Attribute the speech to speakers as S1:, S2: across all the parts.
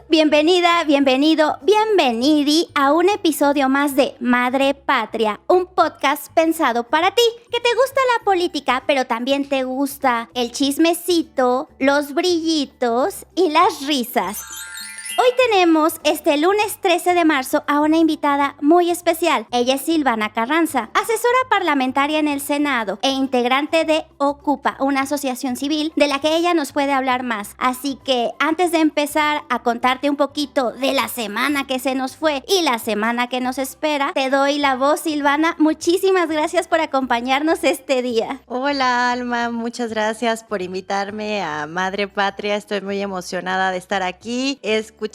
S1: Bienvenida, bienvenido, bienvenidi a un episodio más de Madre Patria, un podcast pensado para ti, que te gusta la política, pero también te gusta el chismecito, los brillitos y las risas. Hoy tenemos este lunes 13 de marzo a una invitada muy especial. Ella es Silvana Carranza, asesora parlamentaria en el Senado e integrante de Ocupa, una asociación civil de la que ella nos puede hablar más. Así que antes de empezar a contarte un poquito de la semana que se nos fue y la semana que nos espera, te doy la voz, Silvana. Muchísimas gracias por acompañarnos este día.
S2: Hola, Alma, muchas gracias por invitarme a Madre Patria. Estoy muy emocionada de estar aquí. He escuchado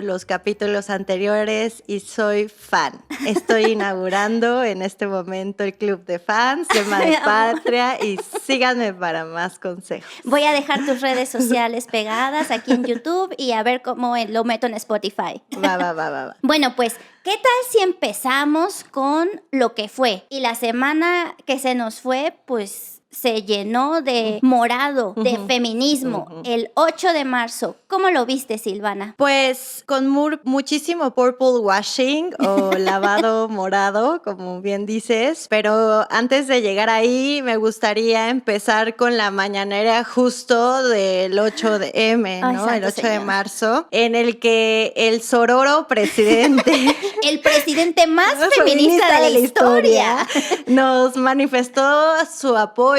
S2: los capítulos anteriores y soy fan. Estoy inaugurando en este momento el club de fans de Madre Patria y síganme para más consejos.
S1: Voy a dejar tus redes sociales pegadas aquí en YouTube y a ver cómo lo meto en Spotify.
S2: Va.
S1: Bueno, pues, ¿qué tal si empezamos con lo que fue? Y la semana que se nos fue, pues se llenó de morado, de feminismo. El 8 de marzo. ¿Cómo lo viste, Silvana?
S2: Pues con muchísimo purple washing o lavado morado, como bien dices. Pero antes de llegar ahí, me gustaría empezar con la mañanera justo del 8M, ¿no? El 8 de marzo, en el que el sororo presidente...
S1: el presidente más feminista de la historia
S2: nos manifestó su apoyo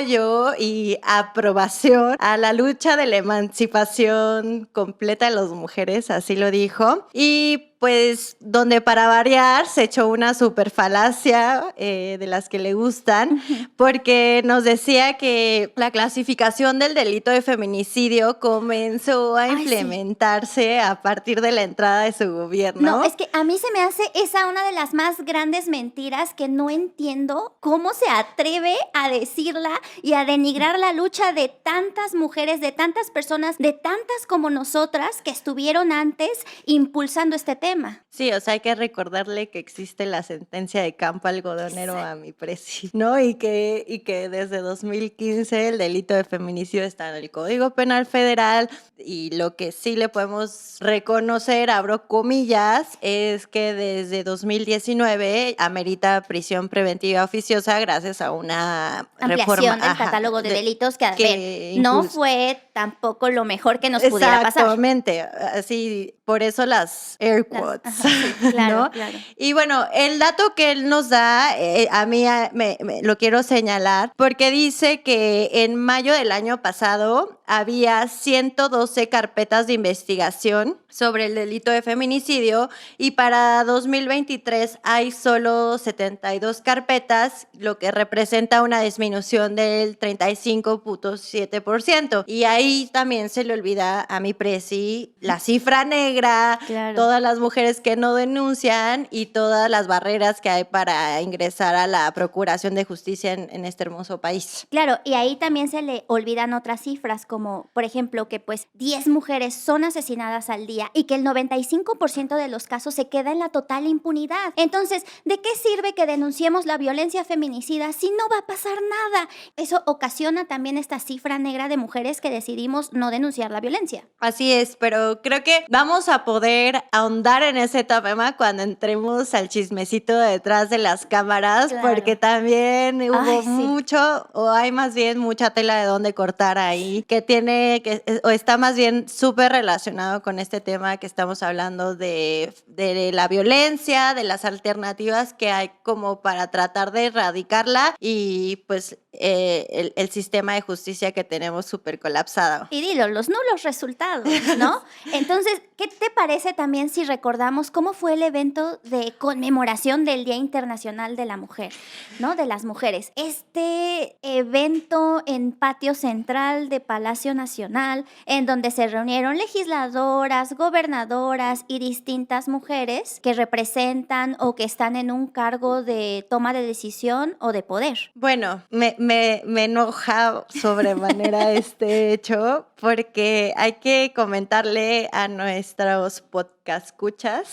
S2: y aprobación a la lucha de la emancipación completa de las mujeres, así lo dijo. Y pues donde para variar se echó una super falacia de las que le gustan, porque nos decía que la clasificación del delito de feminicidio comenzó a implementarse a partir de la entrada de su gobierno.
S1: No, es que a mí se me hace esa una de las más grandes mentiras que no entiendo cómo se atreve a decirla y a denigrar la lucha de tantas mujeres, de tantas personas, de tantas como nosotras que estuvieron antes impulsando este tema.
S2: Sí, o sea, hay que recordarle que existe la sentencia de campo algodonero a mi presi, ¿no? Y que desde 2015 el delito de feminicidio está en el Código Penal Federal, y lo que sí le podemos reconocer, abro comillas, es que desde 2019 amerita prisión preventiva oficiosa gracias a una
S1: ampliación del catálogo de delitos que no fue tampoco lo mejor que nos pudiera pasar.
S2: Exactamente, así, por eso las air quotes,
S1: sí, claro,
S2: ¿no?
S1: Claro.
S2: Y bueno, el dato que él nos da, a mí me lo quiero señalar, porque dice que en mayo del año pasado había 112 carpetas de investigación sobre el delito de feminicidio y para 2023 hay solo 72 carpetas, lo que representa una disminución del 35.7%. Y ahí también se le olvida a mi presi la cifra negra, todas las mujeres que no denuncian y todas las barreras que hay para ingresar a la procuración de justicia en este hermoso país.
S1: Claro, y ahí también se le olvidan otras cifras, como por ejemplo que pues 10 mujeres son asesinadas al día y que el 95% de los casos se queda en la total impunidad. Entonces, ¿de qué sirve que denunciemos la violencia feminicida si no va a pasar nada? Eso ocasiona también esta cifra negra de mujeres que decidimos no denunciar la violencia.
S2: Así es, pero creo que vamos a poder ahondar en ese tema cuando entremos al chismecito detrás de las cámaras, porque también hubo mucho, o hay más bien mucha tela de dónde cortar ahí, o está más bien súper relacionado con este tema que estamos hablando de la violencia, de las alternativas que hay como para tratar de erradicarla y pues el sistema de justicia que tenemos súper colapsado.
S1: Y dilo, los nulos resultados, ¿no? Entonces, ¿qué te parece también si recordamos cómo fue el evento de conmemoración del Día Internacional de la Mujer, ¿no? De las mujeres. Este evento en patio central de Palacio Nacional, en donde se reunieron legisladoras, gobernadoras y distintas mujeres que representan o que están en un cargo de toma de decisión o de poder.
S2: Bueno, me enoja sobremanera este hecho, porque hay que comentarle a nuestros podcast escuchas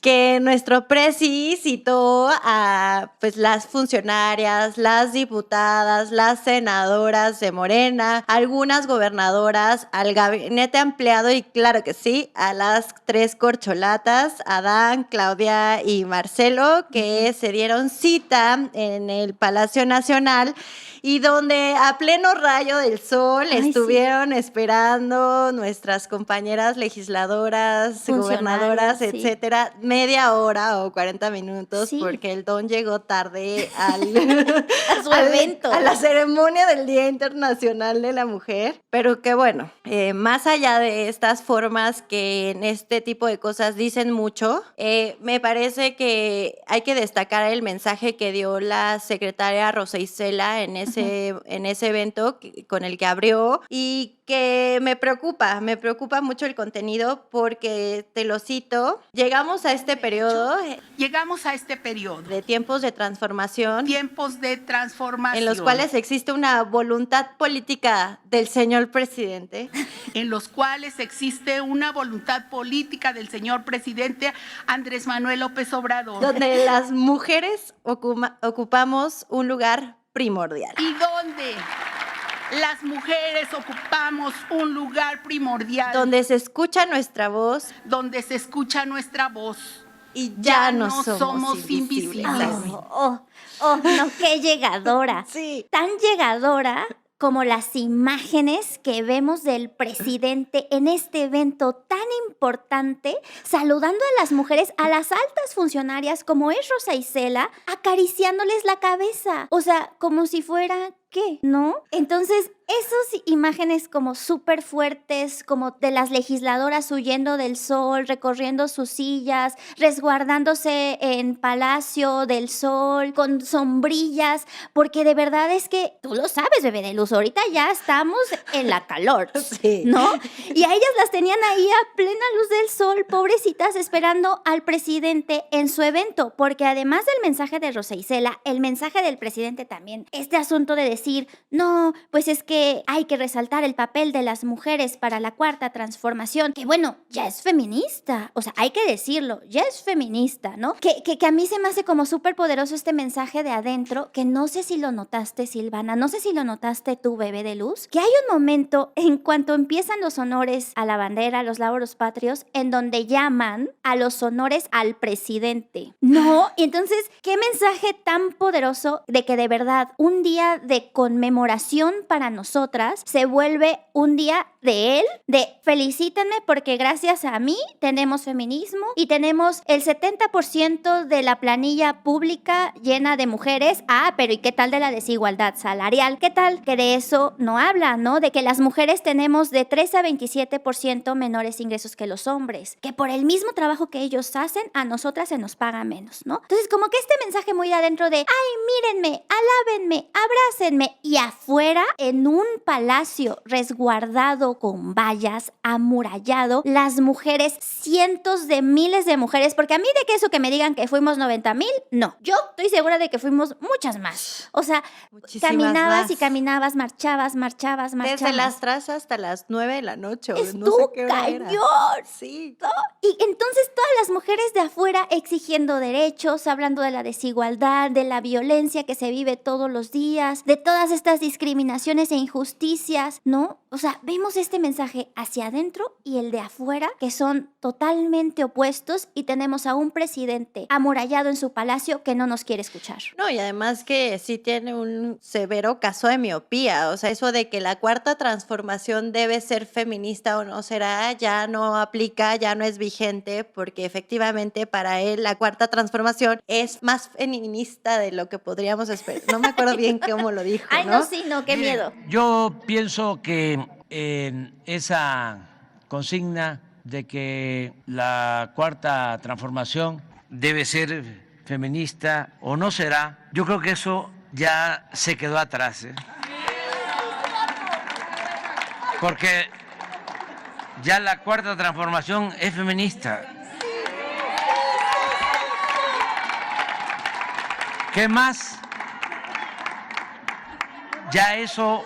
S2: que nuestro presi citó a pues las funcionarias, las diputadas, las senadoras de Morena, algunas gobernadoras, al gabinete ampliado y claro que sí, a las 3 corcholatas, Adán, Claudia y Marcelo, que se dieron cita en el Palacio Nacional y donde a pleno rayo del sol estuvieron esperando nuestras compañeras legisladoras, gobernadoras, etcétera, media hora o 40 minutos porque el don llegó tarde a su evento, a la ceremonia del Día Internacional de la Mujer. Pero que bueno, más allá de estas formas que en este tipo de cosas dicen mucho, me parece que hay que destacar el mensaje que dio la secretaria Rosa Isela en ese evento con el que abrió y que me preocupa mucho el contenido porque, te lo cito, llegamos a este periodo de tiempos de transformación en los cuales existe una voluntad política del señor presidente
S3: Andrés Manuel López Obrador,
S2: donde las mujeres ocupamos un lugar primordial.
S3: Y donde las mujeres ocupamos un lugar primordial.
S2: Donde se escucha nuestra voz. Y ya no somos invisibles.
S1: No, qué llegadora.
S2: Sí.
S1: Tan llegadora como las imágenes que vemos del presidente en este evento tan importante, saludando a las mujeres, a las altas funcionarias, como es Rosa Isela, acariciándoles la cabeza. O sea, como si fuera... ¿qué? ¿No? Entonces, esas imágenes como súper fuertes, como de las legisladoras huyendo del sol, recorriendo sus sillas, resguardándose en Palacio del Sol, con sombrillas, porque de verdad es que, tú lo sabes, bebé de luz, ahorita ya estamos en la calor, ¿no? Y a ellas las tenían ahí a plena luz del sol, pobrecitas, esperando al presidente en su evento, porque además del mensaje de Rosa Isela, el mensaje del presidente también, este asunto de decir, no, pues es que hay que resaltar el papel de las mujeres para la cuarta transformación, que bueno, ya es feminista, o sea, hay que decirlo, ya es feminista, ¿no? Que a mí se me hace como súper poderoso este mensaje de adentro, que no sé si lo notaste, Silvana, no sé si lo notaste tú, bebé de luz, que hay un momento en cuanto empiezan los honores a la bandera, a los lauros patrios, en donde llaman a los honores al presidente, ¿no? Y entonces, qué mensaje tan poderoso de que de verdad un día de conmemoración para nosotras se vuelve un día de él, de felicítenme porque gracias a mí tenemos feminismo y tenemos el 70% de la planilla pública llena de mujeres. Ah, pero ¿y qué tal de la desigualdad salarial? ¿Qué tal que de eso no habla, no? De que las mujeres tenemos de 13 a 27% menores ingresos que los hombres, que por el mismo trabajo que ellos hacen, a nosotras se nos paga menos, ¿no? Entonces, como que este mensaje muy adentro de, ay, mírenme, alábenme, abrácenme, y afuera, en un palacio resguardado con vallas, amurallado, las mujeres, cientos de miles de mujeres, porque a mí de que eso que me digan que fuimos 90,000, no. Yo estoy segura de que fuimos muchas más. O sea,
S2: muchísimas
S1: caminabas
S2: más.
S1: Y caminabas, marchabas.
S2: Desde las 3 hasta las 9 de la noche.
S1: ¡Estuvo
S2: no sé qué hora
S1: cañón!
S2: era. Sí.
S1: ¿No? Y entonces todas las mujeres de afuera exigiendo derechos, hablando de la desigualdad, de la violencia que se vive todos los días, de todas estas discriminaciones e injusticias, ¿no? O sea, vemos este mensaje hacia adentro y el de afuera, que son totalmente opuestos, y tenemos a un presidente amurallado en su palacio que no nos quiere escuchar.
S2: No, y además que sí tiene un severo caso de miopía, o sea, eso de que la cuarta transformación debe ser feminista o no será, ya no aplica, ya no es vigente, porque efectivamente para él la cuarta transformación es más feminista de lo que podríamos esperar. No me acuerdo bien cómo lo dijo, ¿no?
S1: Ay, no, sí, no, qué miedo.
S4: Yo pienso que esa consigna de que la cuarta transformación debe ser feminista o no será, yo creo que eso ya se quedó atrás, ¿eh? Porque ya la cuarta transformación es feminista. ¿Qué más? Ya eso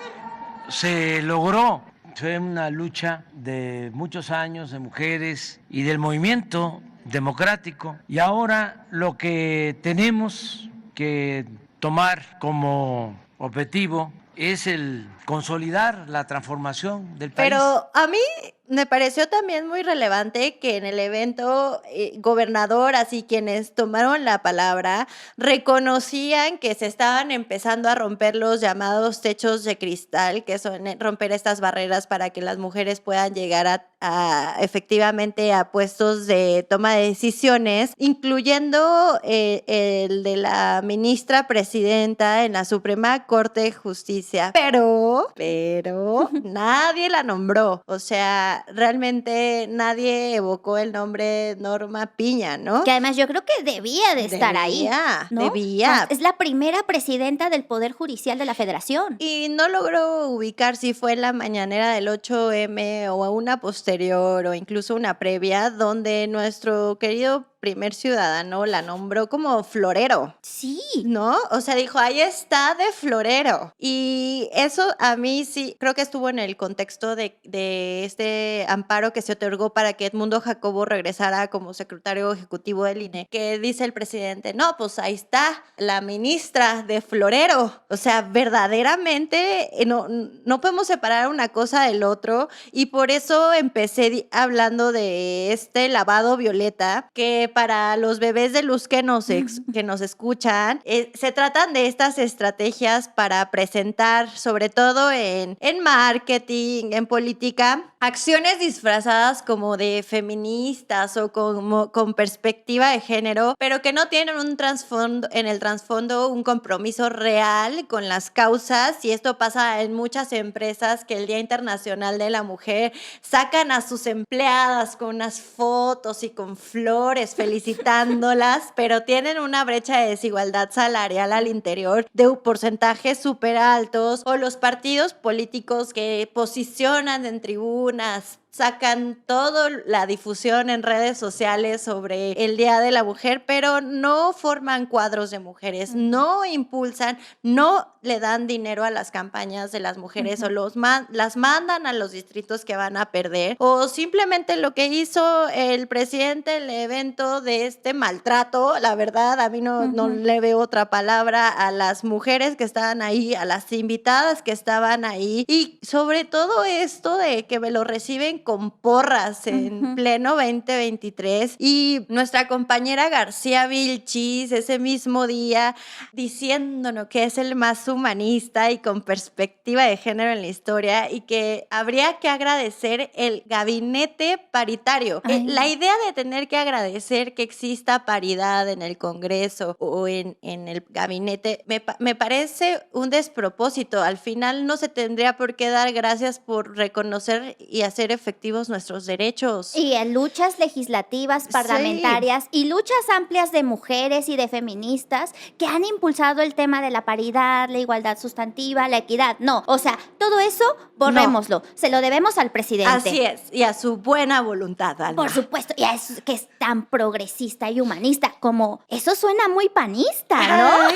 S4: se logró. Fue una lucha de muchos años de mujeres y del movimiento democrático. Y ahora lo que tenemos que tomar como objetivo es el consolidar la transformación del país.
S2: Pero a mí me pareció también muy relevante que en el evento gobernadoras y quienes tomaron la palabra reconocían que se estaban empezando a romper los llamados techos de cristal, que son romper estas barreras para que las mujeres puedan llegar a efectivamente a puestos de toma de decisiones, incluyendo el de la ministra presidenta en la Suprema Corte de Justicia. Pero nadie la nombró. O sea, realmente nadie evocó el nombre Norma Piña, ¿no?
S1: Que además yo creo que debía de estar ahí, ¿no?
S2: Debía.
S1: O sea, es la primera presidenta del Poder Judicial de la Federación.
S2: Y no logró ubicar si fue en la mañanera del 8M o una posterior o incluso una previa, donde nuestro querido primer ciudadano la nombró como florero.
S1: Sí.
S2: ¿No? O sea, dijo, ahí está de florero. Y eso a mí sí, creo que estuvo en el contexto de este amparo que se otorgó para que Edmundo Jacobo regresara como secretario ejecutivo del INE, que dice el presidente, no, pues ahí está la ministra de florero. O sea, verdaderamente no podemos separar una cosa del otro, y por eso empecé hablando de este lavado violeta, que para los bebés de luz que nos escuchan, se tratan de estas estrategias para presentar, sobre todo en marketing, en política, acciones disfrazadas como de feministas o con perspectiva de género, pero que no tienen en el trasfondo un compromiso real con las causas. Y esto pasa en muchas empresas que el Día Internacional de la Mujer sacan a sus empleadas con unas fotos y con flores felicitándolas, pero tienen una brecha de desigualdad salarial al interior de porcentajes súper altos, o los partidos políticos que posicionan en tribunas, sacan toda la difusión en redes sociales sobre el Día de la Mujer, pero no forman cuadros de mujeres, no impulsan, no le dan dinero a las campañas de las mujeres, o las mandan a los distritos que van a perder, o simplemente lo que hizo el presidente, el evento de este maltrato. La verdad, a mí no le veo otra palabra a las mujeres que estaban ahí, a las invitadas que estaban ahí, y sobre todo esto de que me lo reciben con porras en pleno 2023, y nuestra compañera García Vilchis ese mismo día diciéndonos que es el más humanista y con perspectiva de género en la historia, y que habría que agradecer el gabinete paritario. La idea de tener que agradecer que exista paridad en el Congreso o en el gabinete me parece un despropósito. Al final no se tendría por qué dar gracias por reconocer y hacer efectivos nuestros derechos.
S1: Y en luchas legislativas, parlamentarias, y luchas amplias de mujeres y de feministas que han impulsado el tema de la paridad, la igualdad sustantiva, la equidad. No, o sea, todo eso borrémoslo. No. Se lo debemos al presidente.
S2: Así es, y a su buena voluntad, Alma.
S1: Por supuesto, y a eso que es tan progresista y humanista, como eso suena muy panista, ¿no?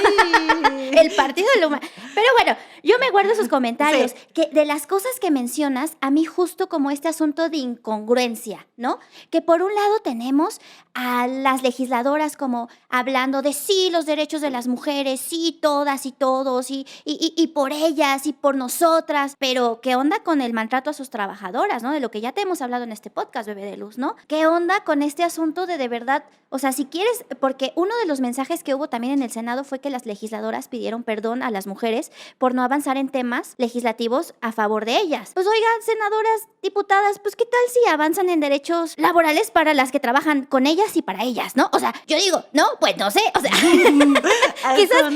S1: El partido del humano. Pero bueno, yo me guardo sus comentarios, que de las cosas que mencionas, a mí justo como este asunto de incongruencia, ¿no? Que por un lado tenemos a las legisladoras como hablando de sí, los derechos de las mujeres, sí, todas y todos, y por ellas y por nosotras, pero ¿qué onda con el maltrato a sus trabajadoras, ¿no? De lo que ya te hemos hablado en este podcast, Bebé de Luz, ¿no? ¿Qué onda con este asunto de verdad? O sea, si quieres, porque uno de los mensajes que hubo también en el Senado fue que las legisladoras pidieron perdón a las mujeres por no avanzar en temas legislativos a favor de ellas. Pues oigan, senadoras, diputadas, pues ¿qué tal si avanzan en derechos laborales para las que trabajan con ellas y para ellas, ¿no? O sea, yo digo, no, pues no sé, o sea, quizás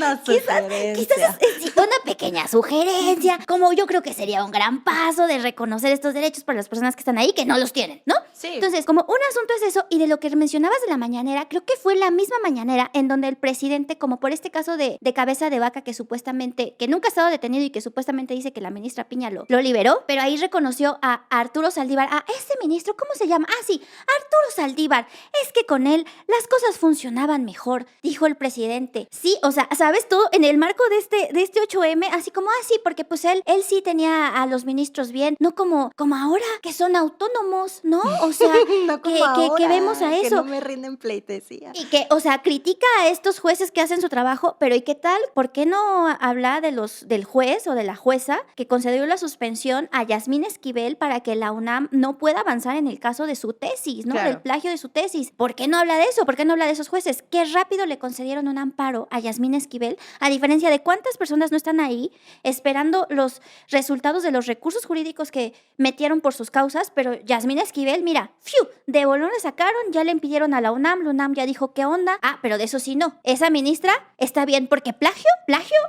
S1: es una pequeña sugerencia, como yo creo que sería un gran paso de reconocer estos derechos para las personas que están ahí que no los tienen, ¿no?
S2: Sí.
S1: Entonces, como un asunto es eso, y de lo que mencionabas de la mañanera, creo que fue la misma mañanera en donde el presidente, como por este caso de Cabeza de Vaca, que supuestamente, que nunca ha estado detenido y que supuestamente dice que la ministra Piña lo liberó, pero ahí reconoció a Arturo Saldívar, a ese ministro, ¿cómo se llama? Ah, sí, Arturo Saldívar, es que con él las cosas funcionaban mejor, dijo el presidente. Sí, o sea, ¿sabes? Todo en el marco de este 8M, así como, sí, porque pues él sí tenía a los ministros bien, no como ahora que son autónomos, ¿no? O O sea,
S2: no como
S1: que
S2: ahora,
S1: vemos a
S2: que
S1: eso.
S2: no me rinden pleitesía.
S1: Y que, o sea, critica a estos jueces que hacen su trabajo, pero ¿y qué tal? ¿Por qué no habla del juez o de la jueza que concedió la suspensión a Yasmín Esquivel para que la UNAM no pueda avanzar en el caso de su tesis, ¿no?
S2: Claro.
S1: Del plagio de su tesis. ¿Por qué no habla de eso? ¿Por qué no habla de esos jueces? Qué rápido le concedieron un amparo a Yasmín Esquivel, a diferencia de cuántas personas no están ahí esperando los resultados de los recursos jurídicos que metieron por sus causas, pero Yasmín Esquivel, mira, ¡fiu! De bolón le sacaron, ya le impidieron a la UNAM ya dijo qué onda. Ah, pero de eso sí no. Esa ministra está bien, porque plagio,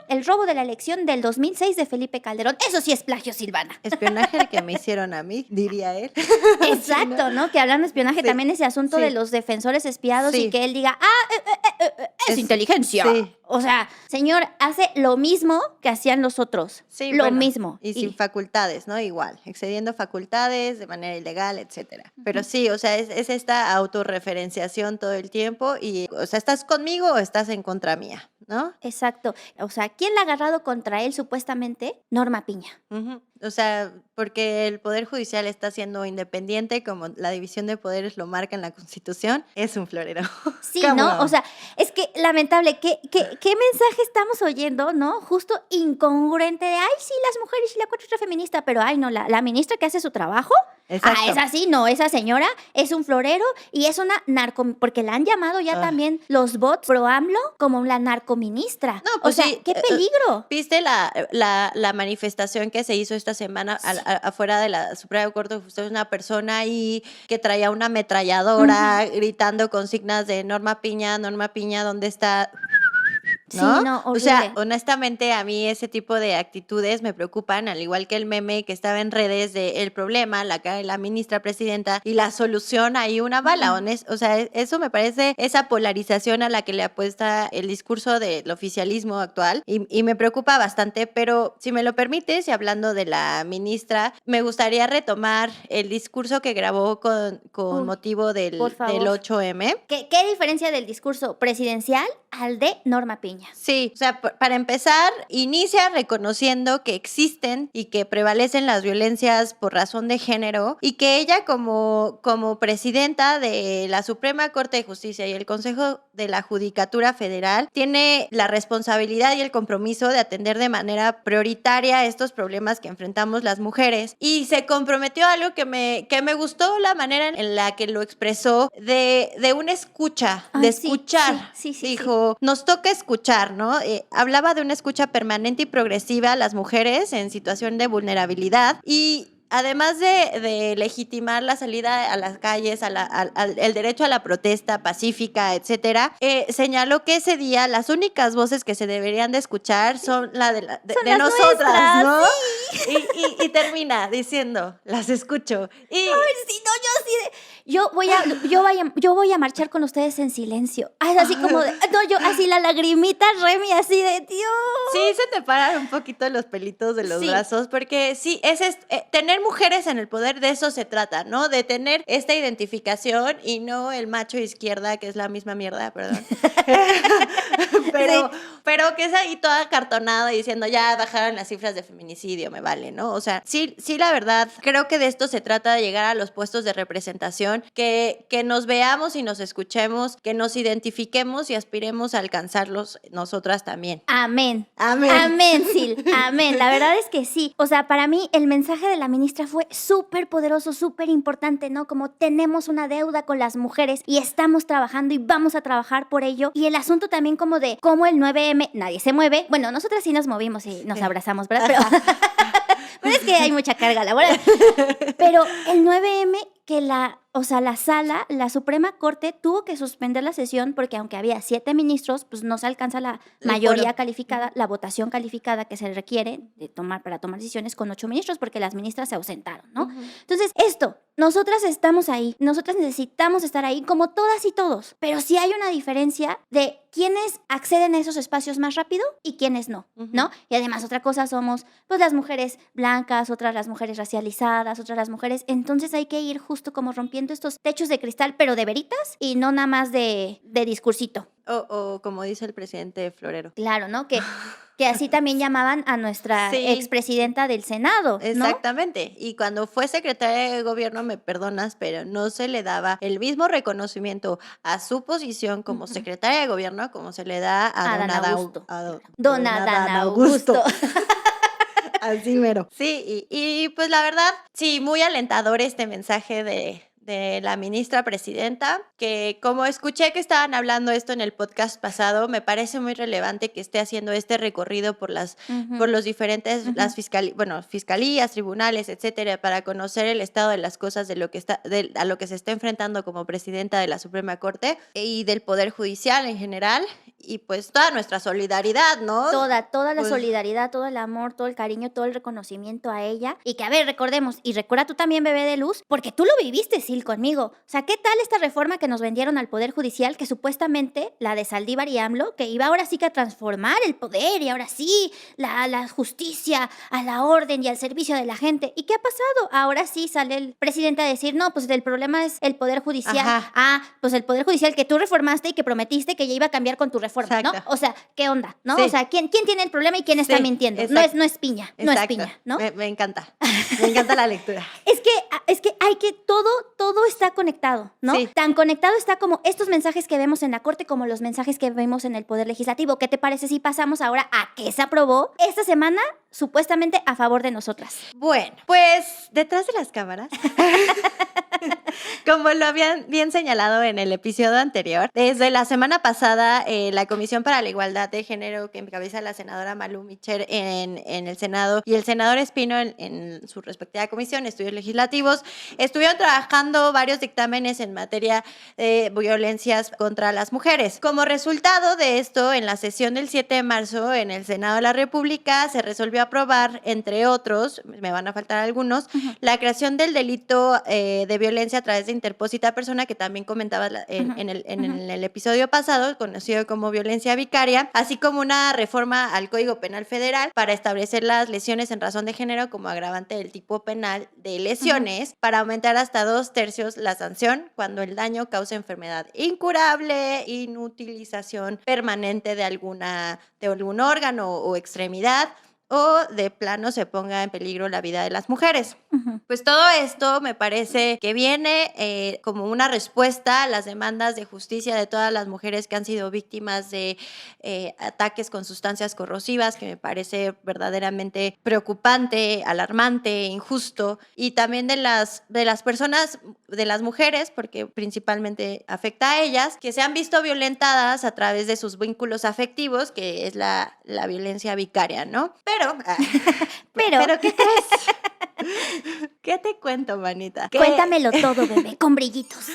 S1: el robo de la elección del 2006 de Felipe Calderón, eso sí es plagio, Silvana.
S2: Espionaje el que me hicieron a mí, diría él.
S1: Exacto, ¿no? Que hablan de espionaje,
S2: Sí,
S1: también ese asunto
S2: sí.
S1: de los defensores espiados
S2: Sí.
S1: y que él diga, es inteligencia.
S2: Sí.
S1: O sea, señor, hace lo mismo que hacían los otros.
S2: Sí,
S1: lo
S2: bueno,
S1: mismo.
S2: Y sin facultades, ¿no? Igual, excediendo facultades de manera ilegal, etcétera. Pero sí, o sea, es esta autorreferenciación todo el tiempo y, o sea, ¿estás conmigo o estás en contra mía? ¿No?
S1: Exacto. O sea, ¿quién la ha agarrado contra él supuestamente? Norma Piña.
S2: Ujú. O sea, porque el Poder Judicial está siendo independiente, como la división de poderes lo marca en la Constitución, es un florero.
S1: Sí,
S2: ¿Cómo?
S1: ¿no? O sea, es que lamentable, ¿qué mensaje estamos oyendo, no? Justo incongruente de, ay, sí, las mujeres y la 4 feminista, pero ay, no, la ministra que hace su trabajo,
S2: Exacto.
S1: es así, no, esa señora es un florero y es una porque la han llamado ya también los bots pro AMLO como la narcoministra.
S2: No, pues
S1: o sea,
S2: sí,
S1: qué peligro.
S2: ¿Viste la manifestación que se hizo esta semana afuera de la Suprema Corte de Justicia? Una persona ahí que traía una ametralladora gritando consignas de Norma Piña, ¿dónde está? ¿No?
S1: Sí, no,
S2: O sea,
S1: horrible.
S2: honestamente a mí ese tipo de actitudes me preocupan, al igual que el meme que estaba en redes de el problema, la cara de la ministra presidenta y la solución ahí una bala. O sea, eso me parece esa polarización a la que le apuesta el discurso del oficialismo actual y me preocupa bastante, pero si me lo permites, y hablando de la ministra, me gustaría retomar el discurso que grabó con
S1: Uy,
S2: motivo del
S1: por favor.
S2: 8M.
S1: ¿Qué diferencia del discurso presidencial al de Norma Piña?
S2: Sí, o sea, para empezar, inicia reconociendo que existen y que prevalecen las violencias por razón de género y que ella como presidenta de la Suprema Corte de Justicia y el Consejo de la Judicatura Federal tiene la responsabilidad y el compromiso de atender de manera prioritaria estos problemas que enfrentamos las mujeres. Y se comprometió a algo que me gustó la manera en la que lo expresó de una escucha,
S1: Ay,
S2: de
S1: sí,
S2: escuchar.
S1: sí,
S2: Dijo, nos toca escuchar, ¿no? Hablaba de una escucha permanente y progresiva a las mujeres en situación de vulnerabilidad y además de legitimar la salida a las calles, el derecho a la protesta pacífica, etcétera, señaló que ese día las únicas voces que se deberían de escuchar son de
S1: las
S2: nosotras,
S1: nuestras,
S2: ¿no? Y termina diciendo, las escucho. Y
S1: Ay, sí, no, yo así de... Yo voy a marchar con ustedes en silencio. Ay, así como de... No, yo así la lagrimita, Remy, así de... Dios.
S2: sí, se te paran un poquito los pelitos de los
S1: Sí.
S2: brazos, porque sí, tener mujeres en el poder, de eso se trata, ¿no? De tener esta identificación y no el macho izquierda, que es la misma mierda, perdón. pero que es ahí toda cartonada diciendo, ya bajaron las cifras de feminicidio, me vale, ¿no? O sea, sí, la verdad, creo que de esto se trata, de llegar a los puestos de representación, que nos veamos y nos escuchemos, que nos identifiquemos y aspiremos a alcanzarlos nosotras también.
S1: Amén.
S2: Amén.
S1: Amén, Sil. Amén. La verdad es que sí. O sea, para mí el mensaje de la ministra fue súper poderoso, súper importante, ¿no? Como tenemos una deuda con las mujeres y estamos trabajando y vamos a trabajar por ello. Y el asunto también como de cómo el 9M, nadie se mueve. Bueno, nosotras sí nos movimos y nos abrazamos, ¿verdad? Pero es que hay mucha carga laboral. Pero el 9M, que la sala, la Suprema Corte tuvo que suspender la sesión porque aunque había 7 ministros, pues no se alcanza la mayoría calificada, la votación calificada que se requiere para tomar decisiones con 8 ministros porque las ministras se ausentaron, ¿no? Entonces, nosotras estamos ahí, nosotras necesitamos estar ahí como todas y todos, pero sí hay una diferencia de quiénes acceden a esos espacios más rápido y quiénes no, ¿no? Y además otra cosa somos, pues las mujeres blancas, otras las mujeres racializadas, otras las mujeres, entonces hay que ir justo como rompiendo rompiendo estos techos de cristal, pero de veritas y no nada más de discursito.
S2: O como dice el presidente Florero.
S1: Claro, ¿no? Que así también llamaban a nuestra
S2: Sí.
S1: expresidenta del Senado, ¿no?
S2: Exactamente. Y cuando fue secretaria de gobierno, me perdonas, pero no se le daba el mismo reconocimiento a su posición como secretaria de gobierno como se le da a
S1: Adán
S2: don
S1: Augusto.
S2: Don
S1: Adán Augusto.
S2: Así mero. Sí, y pues la verdad, sí, muy alentador este mensaje de la ministra presidenta, que como escuché que estaban hablando esto en el podcast pasado, me parece muy relevante que esté haciendo este recorrido por los diferentes, las fiscalías, tribunales, etcétera, para conocer el estado de las cosas a lo que se está enfrentando como presidenta de la Suprema Corte y del Poder Judicial en general, y pues toda nuestra solidaridad, ¿no?
S1: Toda la
S2: Pues,
S1: solidaridad, todo el amor, todo el cariño, todo el reconocimiento a ella. Y que, a ver, recordemos, y recuerda tú también, bebé de luz, porque tú lo viviste, Sil, conmigo. O sea, ¿qué tal esta reforma que nos vendieron al Poder Judicial, que supuestamente, la de Saldívar y AMLO, que iba ahora sí que a transformar el poder y ahora sí, la justicia a la orden y al servicio de la gente? ¿Y qué ha pasado? Ahora sí sale el presidente a decir, no, pues el problema es el Poder Judicial.
S2: Ajá.
S1: Pues el Poder Judicial que tú reformaste y que prometiste que ya iba a cambiar con tu reforma,
S2: Exacto.
S1: ¿no? O sea, ¿qué onda? ¿no?
S2: Sí.
S1: O sea, ¿quién tiene el problema y quién está
S2: Sí,
S1: mintiendo?
S2: exacto.
S1: No es piña, no es
S2: Exacto.
S1: piña, ¿no?
S2: Me encanta. Me encanta la lectura.
S1: Es que hay que todo está conectado, ¿no?
S2: Sí.
S1: Tan conectado está como estos mensajes que vemos en la Corte como los mensajes que vemos en el Poder Legislativo. ¿Qué te parece si pasamos ahora a qué se aprobó esta semana supuestamente a favor de nosotras?
S2: Bueno, pues detrás de las cámaras, como lo habían bien señalado en el episodio anterior, desde la semana pasada la Comisión para la Igualdad de Género que encabeza la senadora Malú Micher en el Senado y el senador Espino en su respectiva comisión, estudios legislativos, estuvieron trabajando varios dictámenes en materia de violencias contra las mujeres. Como resultado de esto, en la sesión del 7 de marzo en el Senado de la República se resolvió aprobar, entre otros, me van a faltar algunos, la creación del delito de violencia a través de interpósita persona, que también comentabas en el episodio pasado, conocido como violencia vicaria, así como una reforma al Código Penal Federal para establecer las lesiones en razón de género como agravante del tipo penal de lesiones, para aumentar hasta 2/3 la sanción cuando el daño causa enfermedad incurable, inutilización permanente de algún órgano o extremidad, o de plano se ponga en peligro la vida de las mujeres. Pues todo esto me parece que viene como una respuesta a las demandas de justicia de todas las mujeres que han sido víctimas de ataques con sustancias corrosivas, que me parece verdaderamente preocupante, alarmante, injusto, y también de las personas, de las mujeres, porque principalmente afecta a ellas, que se han visto violentadas a través de sus vínculos afectivos, que es la violencia vicaria, ¿no? Pero ¿qué crees? ¿Qué te cuento, manita?
S1: Cuéntamelo todo, bebé, con brillitos.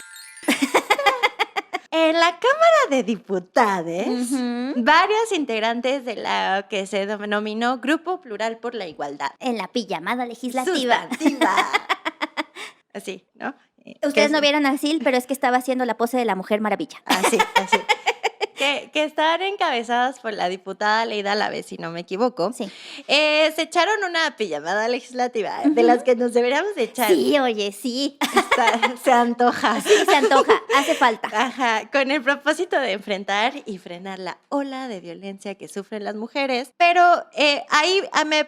S2: En la Cámara de Diputados, varios integrantes de la que se denominó Grupo Plural por la Igualdad.
S1: En la pijamada legislativa.
S2: Sustantiva. Así, ¿no?
S1: Ustedes no vieron a Sil, pero es que estaba haciendo la pose de la Mujer Maravilla.
S2: Así. Que están encabezadas por la diputada Leida Lavés, si no me equivoco.
S1: Sí.
S2: Se echaron una pijamada legislativa de las que nos deberíamos de echar.
S1: Sí, oye, sí.
S2: Se antoja.
S1: Sí, se antoja, hace falta.
S2: Ajá, con el propósito de enfrentar y frenar la ola de violencia que sufren las mujeres. Pero ahí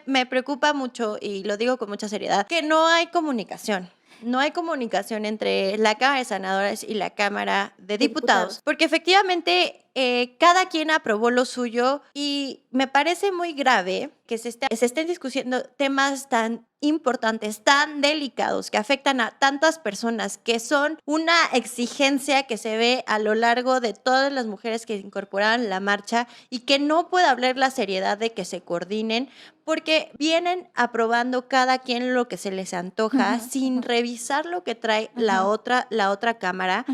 S2: me preocupa mucho, y lo digo con mucha seriedad, que no hay comunicación. No hay comunicación entre la Cámara de Senadores y la Cámara de Diputados, porque efectivamente cada quien aprobó lo suyo, y me parece muy grave que se estén discutiendo temas tan importantes, tan delicados, que afectan a tantas personas, que son una exigencia que se ve a lo largo de todas las mujeres que incorporaron la marcha, y que no puede haber la seriedad de que se coordinen, porque vienen aprobando cada quien lo que se les antoja, sin revisar lo que trae la otra cámara,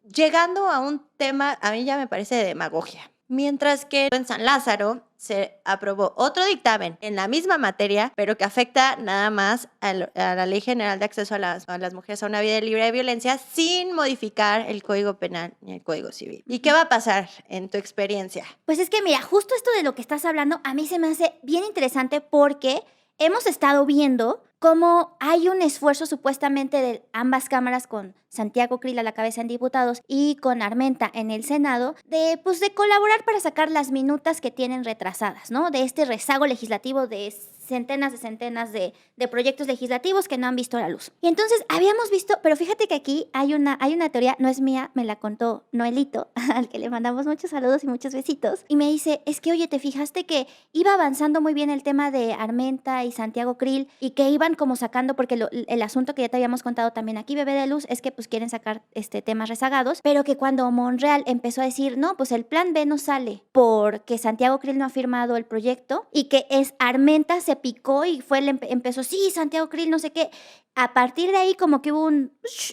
S2: llegando a un tema, a mí ya me parece de demagogia. Mientras que en San Lázaro se aprobó otro dictamen en la misma materia, pero que afecta nada más a la Ley General de Acceso a las Mujeres a una Vida Libre de Violencia, sin modificar el Código Penal ni el Código Civil. ¿Y qué va a pasar en tu experiencia?
S1: Pues es que mira, justo esto de lo que estás hablando a mí se me hace bien interesante, porque hemos estado viendo cómo hay un esfuerzo supuestamente de ambas cámaras con Santiago Krill a la cabeza en diputados y con Armenta en el Senado, de colaborar para sacar las minutas que tienen retrasadas, ¿no? De este rezago legislativo de centenas de proyectos legislativos que no han visto la luz. Y entonces habíamos visto, pero fíjate que aquí hay una teoría, no es mía, me la contó Noelito, al que le mandamos muchos saludos y muchos besitos, y me dice, es que oye, ¿te fijaste que iba avanzando muy bien el tema de Armenta y Santiago Krill y que iban como sacando, porque el asunto que ya te habíamos contado también aquí, Bebé de Luz, es que pues quieren sacar temas rezagados, pero que cuando Monreal empezó a decir, no, pues el plan B no sale porque Santiago Krill no ha firmado el proyecto y que es Armenta se picó y empezó, sí, Santiago Krill, no sé qué. A partir de ahí como que hubo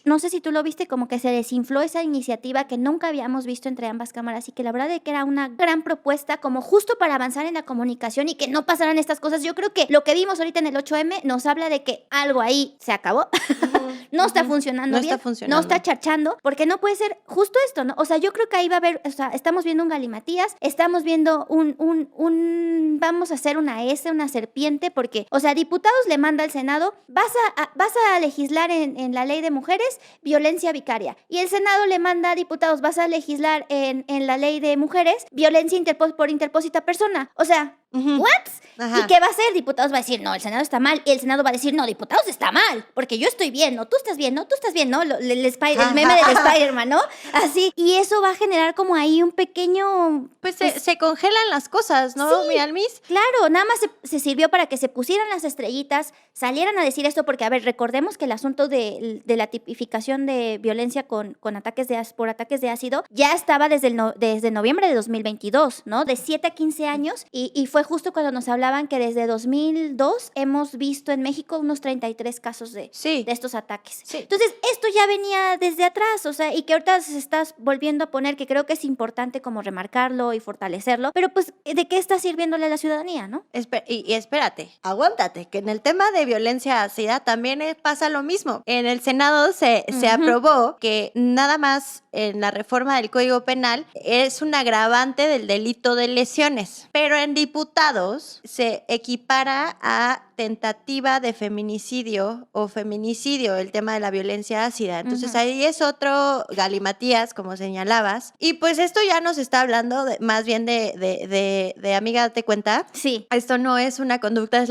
S1: no sé si tú lo viste, como que se desinfló esa iniciativa que nunca habíamos visto entre ambas cámaras y que la verdad es que era una gran propuesta como justo para avanzar en la comunicación y que no pasaran estas cosas. Yo creo que lo que vimos ahorita en el 8M nos habla de que algo ahí se acabó, no está funcionando bien, no está charchando, porque no puede ser justo esto, ¿no? O sea, yo creo que ahí va a haber, o sea, estamos viendo un galimatías, estamos viendo vamos a hacer una S, una serpiente, porque, o sea, diputados le manda al Senado, vas a legislar en la ley de mujeres violencia vicaria. Y el Senado le manda a diputados, vas a legislar en la ley de mujeres violencia por interpósita persona. O sea, ¿what?
S2: Ajá.
S1: ¿Y qué va a hacer? Diputados va a decir, no, el Senado está mal. Y el Senado va a decir, no, diputados está mal, porque yo estoy bien, no, tú estás bien, no, tú estás bien, ¿no? El meme del Spider-Man, ¿no? Así. Y eso va a generar como ahí un pequeño...
S2: Pues se congelan las cosas, ¿no,
S1: Sí,
S2: mi Almis?
S1: Claro, nada más se sirvió para que se pusieran las estrellitas, salieran a decir esto, porque, a ver, recordemos que el asunto de la tipificación de violencia por ataques de ácido ya estaba desde noviembre de 2022, ¿no? De 7 a 15 años, y fue justo cuando nos hablaban que desde 2002 hemos visto en México unos 33 casos de estos ataques.
S2: Sí.
S1: Entonces, esto ya venía desde atrás, o sea, y que ahorita se está volviendo a poner, que creo que es importante como remarcarlo y fortalecerlo, pero pues, ¿de qué está sirviéndole a la ciudadanía, no?
S2: Y espérate, aguántate, que en el tema de violencia ácida también pasa lo mismo. En el Senado se aprobó que nada más en la reforma del Código Penal es un agravante del delito de lesiones, pero en diputados se equipara a tentativa de feminicidio o feminicidio el tema de la violencia ácida. Entonces ahí es otro galimatías, como señalabas. Y pues esto ya nos está hablando más bien de amiga, date cuenta.
S1: Sí.
S2: Esto no es una conducta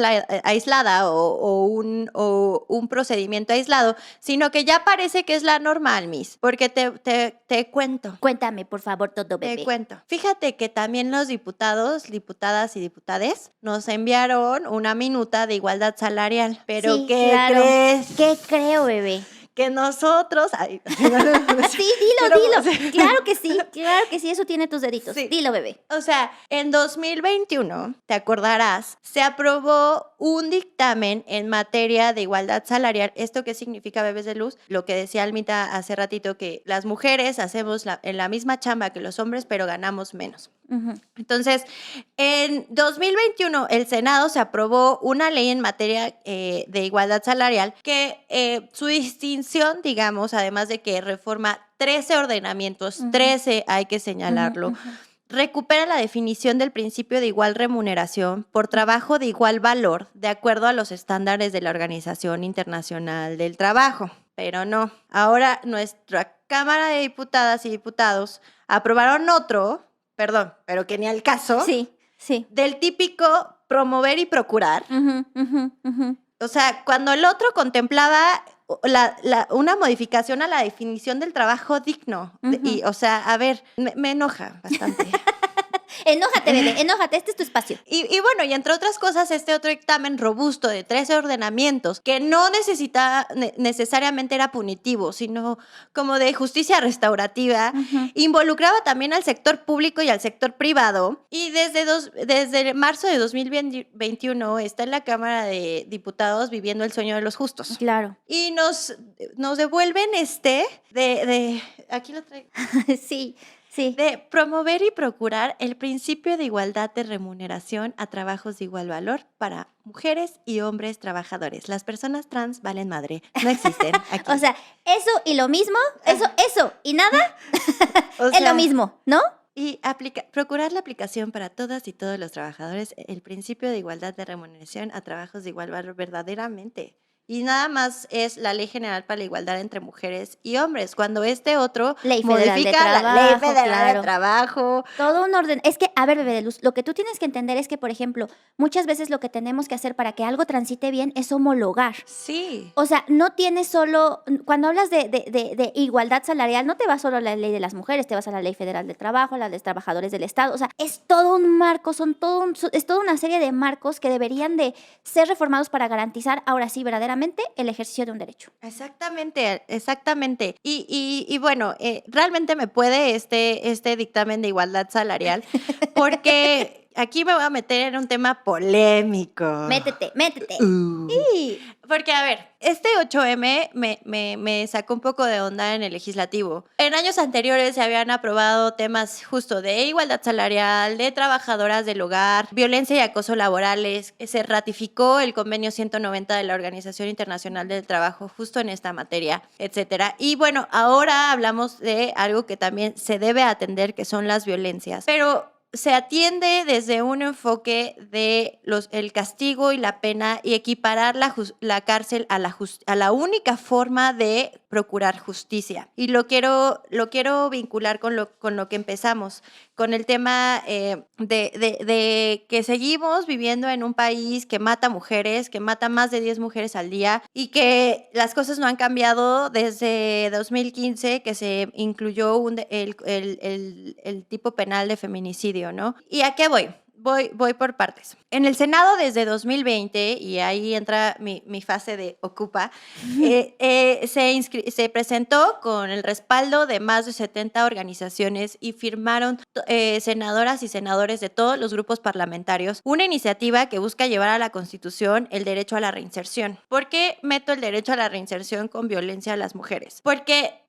S2: aislada o un procedimiento aislado, sino que ya parece que es la normal, Miss. Porque te cuento.
S1: Cuéntame, por favor, todo, bebé.
S2: Te cuento. Fíjate que también los diputados, diputadas y diputades nos enviaron una minuta de igualdad salarial. Pero
S1: Sí,
S2: ¿qué
S1: claro.
S2: crees?
S1: ¿Qué creo, bebé?
S2: Que nosotros... Ay,
S1: Sí, dilo.
S2: Pero-
S1: Claro que sí, eso tiene tus deditos.
S2: Sí.
S1: Dilo, bebé.
S2: O sea, en 2021, te acordarás, se aprobó un dictamen en materia de igualdad salarial. ¿Esto qué significa, bebés de luz? Lo que decía Almita hace ratito, que las mujeres hacemos en la misma chamba que los hombres, pero ganamos menos. Entonces, en 2021, el Senado se aprobó una ley en materia de igualdad salarial que su distinción, digamos, además de que reforma 13 ordenamientos, 13 hay que señalarlo, recupera la definición del principio de igual remuneración por trabajo de igual valor de acuerdo a los estándares de la Organización Internacional del Trabajo. Pero no, ahora nuestra Cámara de Diputadas y Diputados aprobaron otro, perdón, pero que ni al caso,
S1: Sí.
S2: del típico promover y procurar. O sea, cuando el otro contemplaba una modificación a la definición del trabajo digno. Y, o sea, a ver, me enoja bastante.
S1: Enójate, bebé, enójate, este es tu espacio.
S2: Y bueno, y entre otras cosas, este otro dictamen robusto de 13 ordenamientos, que no necesariamente era punitivo, sino como de justicia restaurativa, involucraba también al sector público y al sector privado. Y desde marzo de 2021 está en la Cámara de Diputados viviendo el sueño de los justos.
S1: Claro.
S2: Y nos devuelven aquí lo traigo.
S1: Sí.
S2: De promover y procurar el principio de igualdad de remuneración a trabajos de igual valor para mujeres y hombres trabajadores. Las personas trans valen madre, no existen aquí.
S1: O sea, eso y lo mismo, eso y nada,
S2: O
S1: es
S2: sea,
S1: lo mismo, ¿no?
S2: Y procurar la aplicación para todas y todos los trabajadores, el principio de igualdad de remuneración a trabajos de igual valor verdaderamente. y nada más es la Ley General para la Igualdad entre Mujeres y Hombres, cuando este otro
S1: Ley Federal
S2: modifica
S1: de
S2: la Ley
S1: Trabajo,
S2: Federal
S1: claro.
S2: de Trabajo.
S1: Todo un orden. Es que, a ver, bebé de luz, lo que tú tienes que entender es que, por ejemplo, muchas veces lo que tenemos que hacer para que algo transite bien es homologar.
S2: Sí.
S1: O sea, no tienes solo, cuando hablas de igualdad salarial, no te vas solo a la ley de las mujeres, te vas a la Ley Federal del Trabajo, a la de los trabajadores del Estado. O sea, es todo un marco, es toda una serie de marcos que deberían de ser reformados para garantizar, ahora sí, verdaderamente, el ejercicio de un derecho.
S2: Exactamente, exactamente. Y bueno, realmente me puede este dictamen de igualdad salarial, porque aquí me voy a meter en un tema polémico.
S1: Métete. Sí.
S2: Porque, a ver, este 8M me sacó un poco de onda en el legislativo. En años anteriores se habían aprobado temas justo de igualdad salarial, de trabajadoras del hogar, violencia y acoso laborales. Se ratificó el convenio 190 de la Organización Internacional del Trabajo justo en esta materia, etcétera. Y bueno, ahora hablamos de algo que también se debe atender, que son las violencias. Pero se atiende desde un enfoque de el castigo y la pena y equiparar la cárcel a la única forma de procurar justicia. Y lo quiero vincular con lo que empezamos, con el tema de que seguimos viviendo en un país que mata mujeres, que mata más de 10 mujeres al día y que las cosas no han cambiado desde 2015, que se incluyó el tipo penal de feminicidio, ¿no? ¿Y a qué voy? Voy por partes. En el Senado desde 2020, y ahí entra mi fase de ocupa, se presentó con el respaldo de más de 70 organizaciones y firmaron senadoras y senadores de todos los grupos parlamentarios una iniciativa que busca llevar a la Constitución el derecho a la reinserción. ¿Por qué meto el derecho a la reinserción con violencia a las mujeres? Porque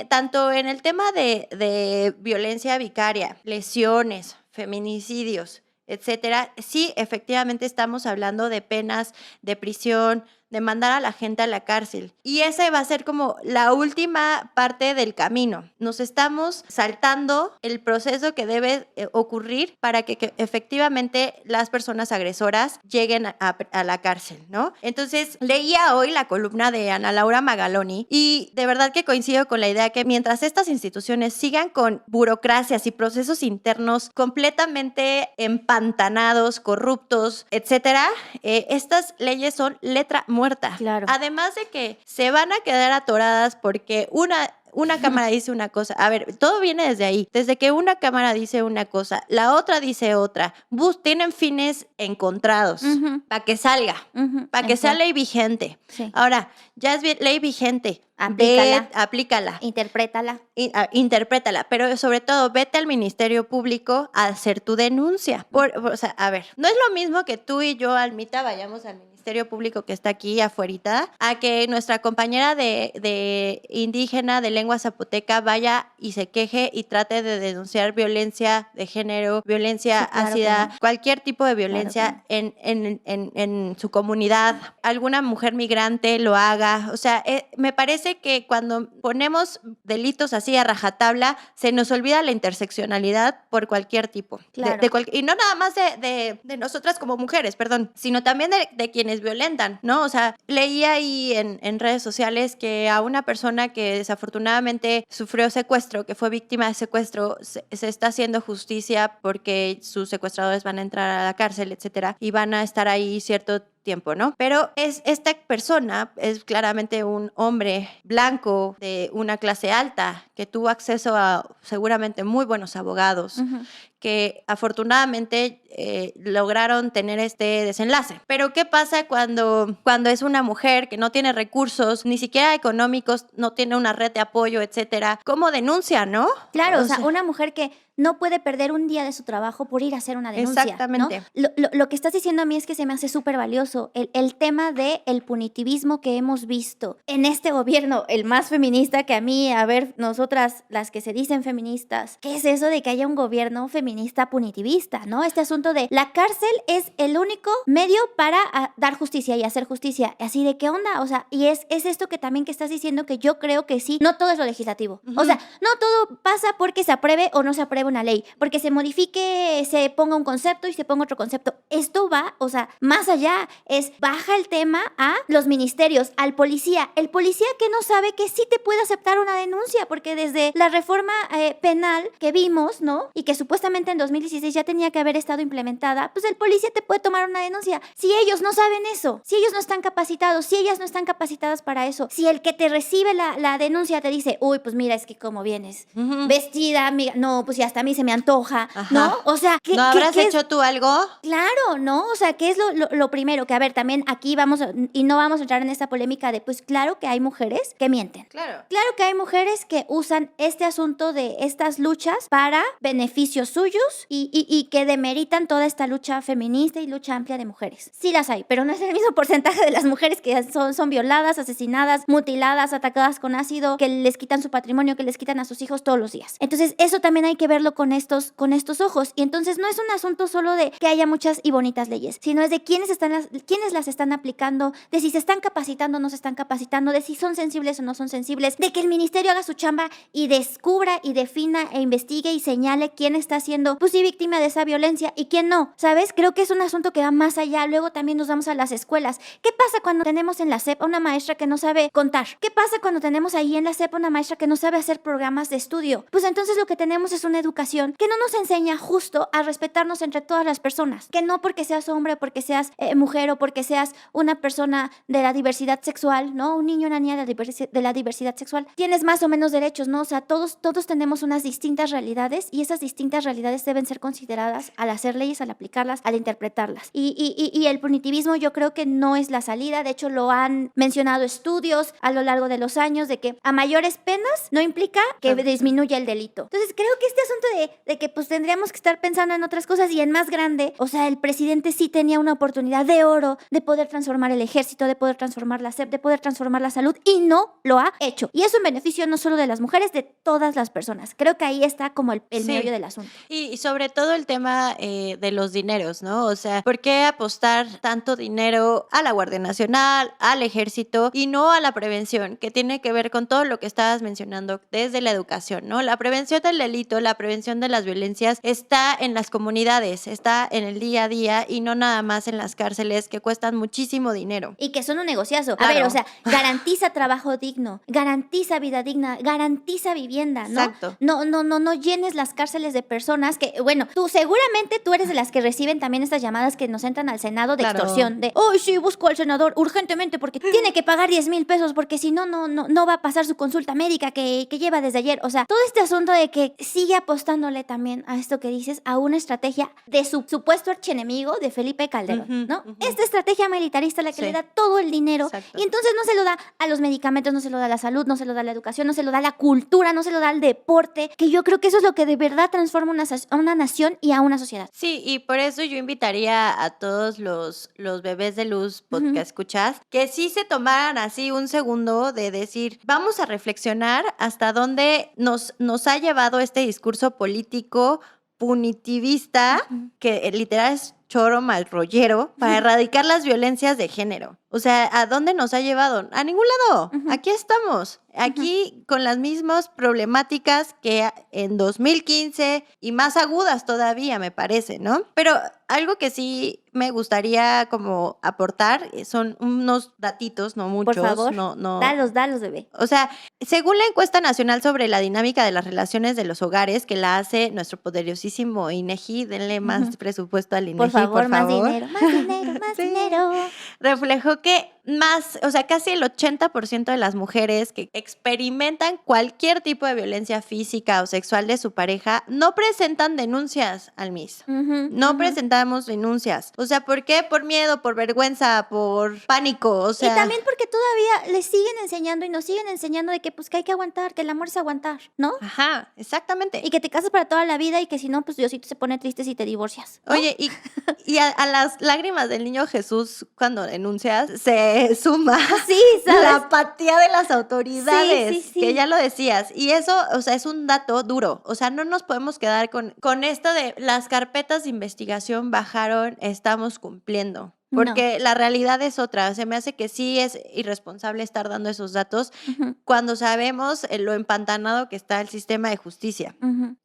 S2: tanto en el tema de violencia vicaria, lesiones, feminicidios, etcétera, sí, efectivamente estamos hablando de penas de prisión, de mandar a la gente a la cárcel. Y esa va a ser como la última parte del camino. Nos estamos saltando el proceso que debe ocurrir para que efectivamente las personas agresoras lleguen a la cárcel, ¿no? Entonces, leía hoy la columna de Ana Laura Magaloni y de verdad que coincido con la idea que mientras estas instituciones sigan con burocracias y procesos internos completamente empantanados, corruptos, etcétera, estas leyes son letra muerta.
S1: Claro.
S2: Además de que se van a quedar atoradas porque una cámara dice una cosa. A ver, todo viene desde ahí. Desde que una cámara dice una cosa, la otra dice otra. Tienen fines encontrados para que salga, para que sea ley vigente.
S1: Sí.
S2: Ahora, ya es ley vigente. Aplícala.
S1: Interprétala.
S2: Interprétala, pero sobre todo vete al Ministerio Público a hacer tu denuncia. O sea, a ver, no es lo mismo que tú y yo, Almita, vayamos al Ministerio Público que está aquí afuerita, a que nuestra compañera de indígena de lengua zapoteca vaya y se queje y trate de denunciar violencia de género, violencia ácida, cualquier tipo de violencia en su comunidad. Alguna mujer migrante lo haga. O sea, me parece que cuando ponemos delitos así a rajatabla, se nos olvida la interseccionalidad por cualquier tipo.
S1: Claro.
S2: Y no nada más de nosotras como mujeres, perdón, sino también de quienes violentan, ¿no? O sea, leí ahí en redes sociales que a una persona que desafortunadamente sufrió secuestro, que fue víctima de secuestro, se está haciendo justicia porque sus secuestradores van a entrar a la cárcel, etcétera, y van a estar ahí cierto tiempo, ¿no? Pero esta persona es claramente un hombre blanco de una clase alta que tuvo acceso a seguramente muy buenos abogados que afortunadamente lograron tener este desenlace. Pero ¿qué pasa cuando es una mujer que no tiene recursos, ni siquiera económicos, no tiene una red de apoyo, etcétera? ¿Cómo denuncia, no?
S1: Claro, o sea, una mujer que no puede perder un día de su trabajo por ir a hacer una denuncia.
S2: Exactamente.
S1: ¿No? Lo que estás diciendo a mí es que se me hace súper valioso. El tema del punitivismo que hemos visto en este gobierno, el más feminista que a mí, a ver, nosotras, las que se dicen feministas, ¿qué es eso de que haya un gobierno feminista punitivista, ¿no? Este asunto de la cárcel es el único medio para dar justicia y hacer justicia. Así de qué onda, o sea, y es esto que también que estás diciendo que yo creo que sí, no todo es lo legislativo. O sea, no todo pasa porque se apruebe o no se apruebe una ley, porque se modifique, se ponga un concepto y se ponga otro concepto. Esto va, o sea, más allá, baja el tema a los ministerios, al policía. El policía que no sabe que sí te puede aceptar una denuncia, porque desde la reforma penal que vimos, ¿no? Y que supuestamente en 2016 ya tenía que haber estado implementada, pues el policía te puede tomar una denuncia. Si ellos no saben eso, si ellos no están capacitados, si ellas no están capacitadas para eso, si el que te recibe la denuncia te dice, uy, pues mira, es que como vienes vestida, amiga, no, pues ya hasta a mí se me antoja, ¿no? O sea,
S2: ¿no habrás hecho tú algo?
S1: Claro, ¿no? O sea, ¿qué es lo primero? Que a ver, también aquí vamos, y no vamos a entrar en esta polémica de, pues claro que hay mujeres que mienten.
S2: Claro
S1: que hay mujeres que usan este asunto de estas luchas para beneficios suyos y que demeritan toda esta lucha feminista y lucha amplia de mujeres. Sí las hay, pero no es el mismo porcentaje de las mujeres que son violadas, asesinadas, mutiladas, atacadas con ácido, que les quitan su patrimonio, que les quitan a sus hijos todos los días. Entonces, eso también hay que verlo con estos ojos. Y entonces no es un asunto solo de que haya muchas y bonitas leyes, sino es de quiénes las están aplicando, de si se están capacitando o no se están capacitando, de si son sensibles o no son sensibles, de que el ministerio haga su chamba y descubra y defina e investigue y señale quién está siendo, pues sí, víctima de esa violencia y quién no, ¿sabes? Creo que es un asunto que va más allá. Luego también nos vamos a las escuelas. ¿Qué pasa cuando tenemos en la SEP a una maestra que no sabe contar? ¿Qué pasa cuando tenemos ahí en la SEP a una maestra que no sabe hacer programas de estudio? Pues entonces lo que tenemos es una educación que no nos enseña justo a respetarnos entre todas las personas, que no porque seas hombre, porque seas mujer o porque seas una persona de la diversidad sexual, ¿no? Un niño o una niña de la diversidad sexual, tienes más o menos derechos, ¿no? O sea, todos tenemos unas distintas realidades y esas distintas realidades deben ser consideradas al hacer leyes, al aplicarlas, al interpretarlas. Y el punitivismo yo creo que no es la salida. De hecho, lo han mencionado estudios a lo largo de los años de que a mayores penas no implica que disminuya el delito. Entonces, creo que este asunto de que pues tendríamos que estar pensando en otras cosas y en más grande, o sea, el presidente sí tenía una oportunidad de oro de poder transformar el ejército, de poder transformar la SEP, de poder transformar la salud y no lo ha hecho. Y eso en beneficio no solo de las mujeres, de todas las personas. Creo que ahí está como el meollo del asunto.
S2: Y sobre todo el tema de los dineros, ¿no? O sea, ¿por qué apostar tanto dinero a la Guardia Nacional, al ejército y no a la prevención, que tiene que ver con todo lo que estabas mencionando desde la educación, ¿no? La prevención del delito, la prevención de las violencias está en las comunidades, está en el día a día y no nada más en las cárceles que cuestan muchísimo dinero.
S1: Y que son un negociazo.
S2: Claro.
S1: A ver, o sea, garantiza trabajo digno, garantiza vida digna, garantiza vivienda, ¿no?
S2: Exacto.
S1: No llenes las cárceles de personas que, bueno, seguramente tú eres de las que reciben también estas llamadas que nos entran al Senado de extorsión, de, ¡ay, sí, busco al senador urgentemente porque tiene que pagar 10,000 pesos porque si no va a pasar su consulta médica que lleva desde ayer! O sea, todo este asunto de que sigue apostándole también a esto que dices, a una estrategia de su supuesto archienemigo de Felipe Calderón, ¿no? Esta estrategia militarista la que le da todo el dinero. Exacto. Y entonces no se lo da a los medicamentos, no se lo da a la salud, no se lo da a la educación, no se lo da a la cultura, no se lo da al deporte, que yo creo que eso es lo que de verdad transforma a una nación y a una sociedad.
S2: Sí, y por eso yo invitaría a todos los bebés de luz que escuchas, que sí se tomaran así un segundo de decir, vamos a reflexionar hasta dónde nos ha llevado este discurso político punitivista, que literal es choro malrollero, para erradicar las violencias de género. O sea, ¿a dónde nos ha llevado? A ningún lado. Aquí estamos. Aquí con las mismas problemáticas que en 2015 y más agudas todavía, me parece, ¿no? Pero algo que sí me gustaría como aportar son unos datitos, no muchos.
S1: Por favor,
S2: no.
S1: Dalos, bebé.
S2: O sea, según la encuesta nacional sobre la dinámica de las relaciones de los hogares, que la hace nuestro poderosísimo INEGI, denle más presupuesto al INEGI, por favor.
S1: Más dinero, más
S2: sí.
S1: dinero.
S2: Reflejó que casi el 80% de las mujeres que experimentan cualquier tipo de violencia física o sexual de su pareja no presentan denuncias al MIS. No presentamos denuncias. O sea, ¿por qué? Por miedo, por vergüenza, por pánico, o sea.
S1: Y también porque todavía les siguen enseñando y nos siguen enseñando de que pues que hay que aguantar, que el amor es aguantar, ¿no?
S2: Ajá, exactamente.
S1: Y que te casas para toda la vida y que si no, pues Diosito se pone triste si te divorcias, ¿no?
S2: Oye, y a las lágrimas del niño Jesús cuando denuncias se suma la apatía de las autoridades, sí. Que ya lo decías. Y eso, o sea, es un dato duro. O sea, no nos podemos quedar con esto de las carpetas de investigación bajaron, estamos cumpliendo. porque la realidad es otra. Se me hace que sí es irresponsable estar dando esos datos cuando sabemos lo empantanado que está el sistema de justicia.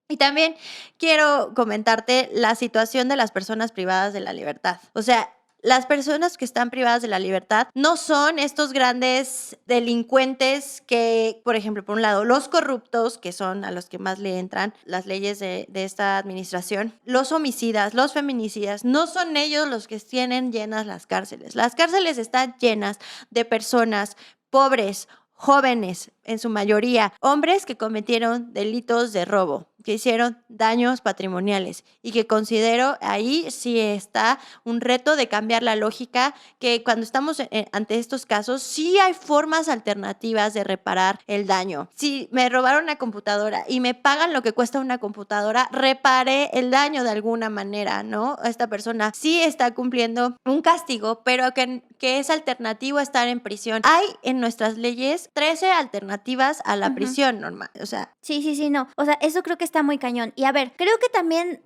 S2: Y también quiero comentarte la situación de las personas privadas de la libertad. O sea, las personas que están privadas de la libertad no son estos grandes delincuentes que, por ejemplo, por un lado, los corruptos, que son a los que más le entran las leyes de esta administración, los homicidas, los feminicidas, no son ellos los que tienen llenas las cárceles. Las cárceles están llenas de personas pobres, jóvenes, en su mayoría, hombres que cometieron delitos de robo, que hicieron daños patrimoniales y que considero ahí sí está un reto de cambiar la lógica, que cuando estamos ante estos casos sí hay formas alternativas de reparar el daño. Si me robaron una computadora y me pagan lo que cuesta una computadora, reparé el daño de alguna manera, ¿no? Esta persona sí está cumpliendo un castigo, pero que es alternativo a estar en prisión. Hay en nuestras leyes 13 alternativas a la prisión normal, o sea.
S1: Sí, no. O sea, eso creo que está muy cañón. Y a ver, creo que también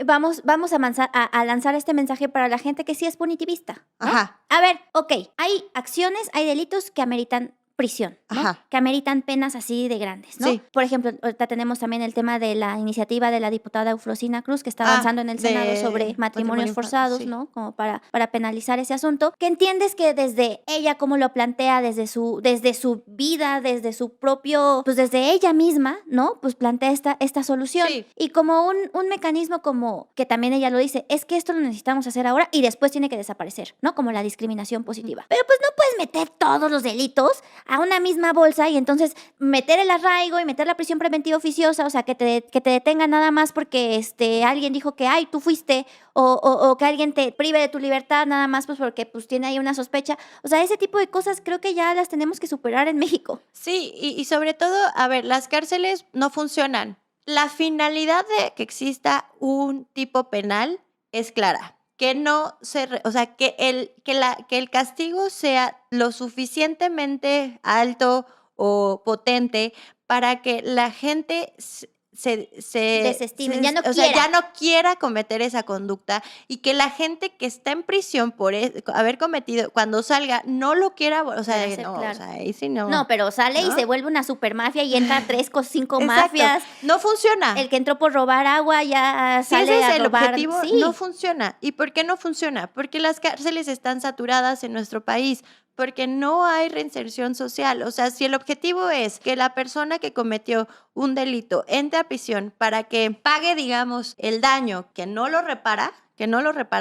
S1: vamos a lanzar este mensaje para la gente que sí es punitivista, ¿no?
S2: Ajá.
S1: A ver, ok, hay acciones, hay delitos que ameritan prisión, ¿no?
S2: Ajá.
S1: Que ameritan penas así de grandes, ¿no?
S2: Sí.
S1: Por ejemplo, ahorita tenemos también el tema de la iniciativa de la diputada Eufrosina Cruz, que está avanzando en el Senado sobre matrimonios forzados,
S2: sí.
S1: ¿no? Como para penalizar ese asunto. Que entiendes que desde ella, como lo plantea, desde su vida, desde su propio, pues desde ella misma, ¿no? Pues plantea esta solución.
S2: Sí.
S1: Y como un mecanismo como, que también ella lo dice, es que esto lo necesitamos hacer ahora y después tiene que desaparecer, ¿no? Como la discriminación positiva. Pero pues no puedes meter todos los delitos a una misma bolsa y entonces meter el arraigo y meter la prisión preventiva oficiosa, o sea, que te detengan nada más porque alguien dijo que, ay, tú fuiste, o que alguien te prive de tu libertad nada más pues porque pues tiene ahí una sospecha. O sea, ese tipo de cosas creo que ya las tenemos que superar en México.
S2: Sí, y sobre todo, a ver, las cárceles no funcionan. La finalidad de que exista un tipo penal es clara. Que no o sea, que el castigo sea lo suficientemente alto o potente para que la gente se
S1: desestimen, ya no
S2: o sea, ya no quiera cometer esa conducta, y que la gente que está en prisión por haber cometido, cuando salga, no lo quiera, o sea, no, claro. O sea, ahí sí no.
S1: No, pero sale, ¿no? Y se vuelve una supermafia y entra 3 o 5 mafias.
S2: No funciona.
S1: El que entró por robar agua ya sale
S2: ese es
S1: a
S2: el
S1: robar.
S2: objetivo,
S1: sí.
S2: No funciona. ¿Y por qué no funciona? Porque las cárceles están saturadas en nuestro país, porque no hay reinserción social. O sea, si el objetivo es que la persona que cometió un delito entre a prisión para que pague, digamos, el daño que no lo repara,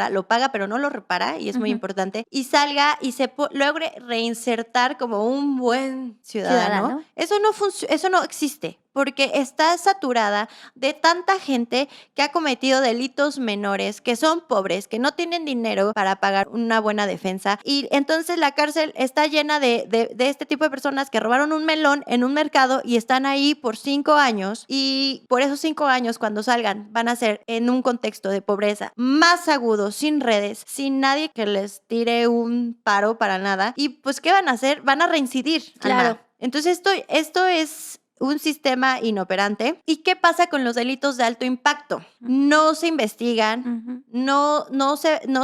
S2: lo paga pero no lo repara, y es muy importante, y salga y se logre reinsertar como un buen ciudadano. Eso no existe, porque está saturada de tanta gente que ha cometido delitos menores, que son pobres, que no tienen dinero para pagar una buena defensa, y entonces la cárcel está llena de este tipo de personas que robaron un melón en un mercado y están ahí por 5 años, y por esos 5 años cuando salgan van a ser en un contexto de pobreza más agudo, sin redes, sin nadie que les tire un paro para nada, y pues ¿qué van a hacer? Van a reincidir.
S1: Claro.
S2: Ana. Entonces esto es un sistema inoperante. ¿Y qué pasa con los delitos de alto impacto? No se investigan, no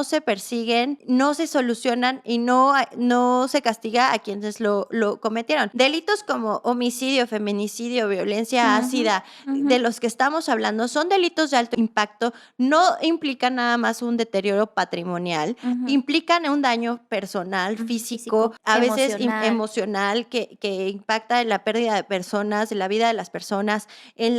S2: se persiguen, no se solucionan y no se castiga a quienes lo cometieron. Delitos como homicidio, feminicidio, violencia ácida, de los que estamos hablando, son delitos de alto impacto, no implican nada más un deterioro patrimonial, implican un daño personal, físico, a veces emocional, que impacta en la pérdida de personas, en la vida de las personas, en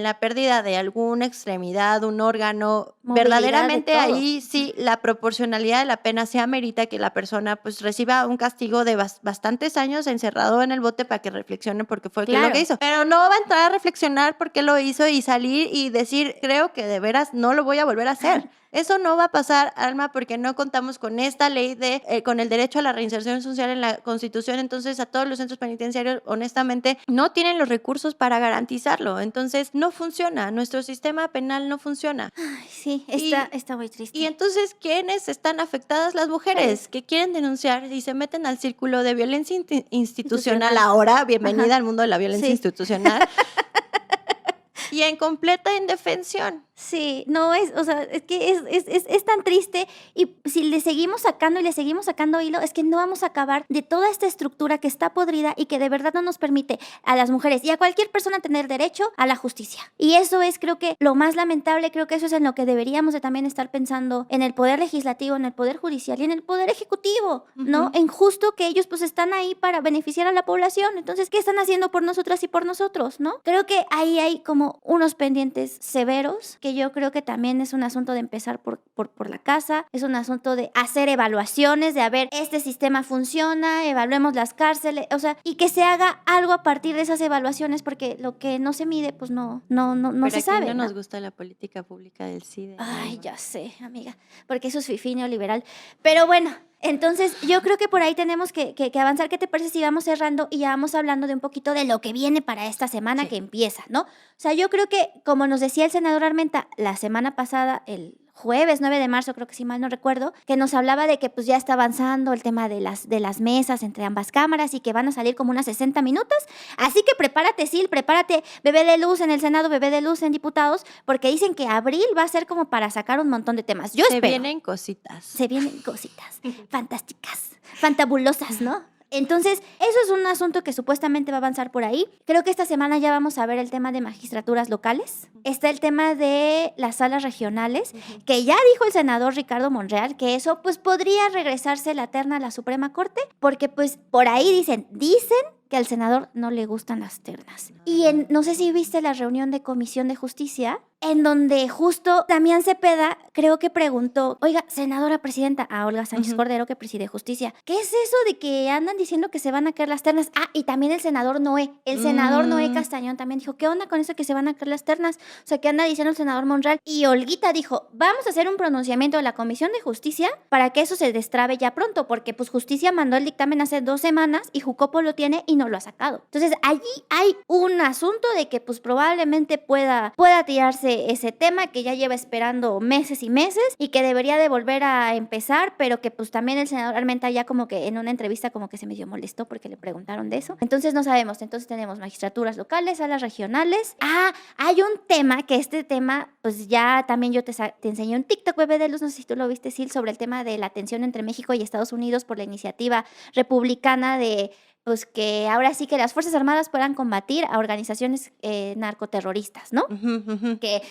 S2: la pérdida de alguna extremidad, un órgano. Movilidad, verdaderamente ahí sí la proporcionalidad de la pena se amerita que la persona pues reciba un castigo de bastantes años encerrado en el bote para que reflexione porque fue lo que hizo. Pero no va a entrar a reflexionar por qué lo hizo y salir y decir, creo que de veras no lo voy a volver a hacer. Eso no va a pasar, Alma, porque no contamos con esta ley con el derecho a la reinserción social en la Constitución. Entonces, a todos los centros penitenciarios, honestamente, no tienen los recursos para garantizarlo. Entonces, no funciona. Nuestro sistema penal no funciona.
S1: Ay, sí, está muy triste.
S2: Y entonces, ¿quiénes están afectadas? Las mujeres que quieren denunciar y se meten al círculo de violencia institucional ahora. Bienvenida al mundo de la violencia institucional. Y en completa indefensión.
S1: Sí, no es, o sea, es que es tan triste y si le seguimos sacando y le seguimos sacando hilo, es que no vamos a acabar de toda esta estructura que está podrida y que de verdad no nos permite a las mujeres y a cualquier persona tener derecho a la justicia. Y eso es, creo que, lo más lamentable, creo que eso es en lo que deberíamos de también estar pensando en el poder legislativo, en el poder judicial y en el poder ejecutivo, ¿no? En justo que ellos pues están ahí para beneficiar a la población. Entonces, ¿qué están haciendo por nosotras y por nosotros, no? Creo que ahí hay como unos pendientes severos que yo creo que también es un asunto de empezar por la casa, es un asunto de hacer evaluaciones, de a ver, este sistema funciona, evaluemos las cárceles, o sea, y que se haga algo a partir de esas evaluaciones, porque lo que no se mide, pues no se sabe.
S2: Pero no nos gusta la política pública del CIDE.
S1: Ay, ya sé, amiga, porque eso es fifí neoliberal. Pero bueno, entonces yo creo que por ahí tenemos que avanzar. ¿Qué te parece si vamos cerrando y ya vamos hablando de un poquito de lo que viene para esta semana que empieza, ¿no? O sea, yo creo que, como nos decía el senador Armenta la semana pasada, el jueves 9 de marzo, creo que si mal no recuerdo, que nos hablaba de que pues ya está avanzando el tema de las mesas entre ambas cámaras y que van a salir como unas 60 minutos. Así que prepárate, Sil, prepárate, bebé de luz en el Senado, bebé de luz en diputados, porque dicen que abril va a ser como para sacar un montón de temas. Yo espero.
S2: Se vienen cositas
S1: fantásticas, fantabulosas, ¿no? Entonces, eso es un asunto que supuestamente va a avanzar por ahí. Creo que esta semana ya vamos a ver el tema de magistraturas locales. Está el tema de las salas regionales, que ya dijo el senador Ricardo Monreal que eso pues podría regresarse la terna a la Suprema Corte, porque pues por ahí dicen que al senador no le gustan las ternas. Y no sé si viste la reunión de Comisión de Justicia, en donde justo Damián Cepeda creo que preguntó, oiga, senadora presidenta, a Olga Sánchez Cordero, que preside Justicia, ¿qué es eso de que andan diciendo que se van a caer las ternas? Ah, y también el senador Noé Castañón también dijo, ¿qué onda con eso que se van a caer las ternas? O sea, ¿qué anda diciendo el senador Monreal? Y Olguita dijo, vamos a hacer un pronunciamiento de la Comisión de Justicia para que eso se destrabe ya pronto, porque pues Justicia mandó el dictamen hace 2 semanas y Jucopo lo tiene y no lo ha sacado. Entonces, allí hay un asunto de que pues probablemente pueda tirarse ese tema que ya lleva esperando meses y meses y que debería de volver a empezar, pero que pues también el senador Armenta ya como que en una entrevista como que se medio molestó porque le preguntaron de eso. Entonces no sabemos. Entonces tenemos magistraturas locales, salas regionales. Ah, hay un tema que este tema pues ya también yo te enseñé un TikTok, bebé de luz, no sé si tú lo viste, Sil, sobre el tema de la tensión entre México y Estados Unidos por la iniciativa republicana de pues que ahora sí que las Fuerzas Armadas puedan combatir a organizaciones narcoterroristas, ¿no? Que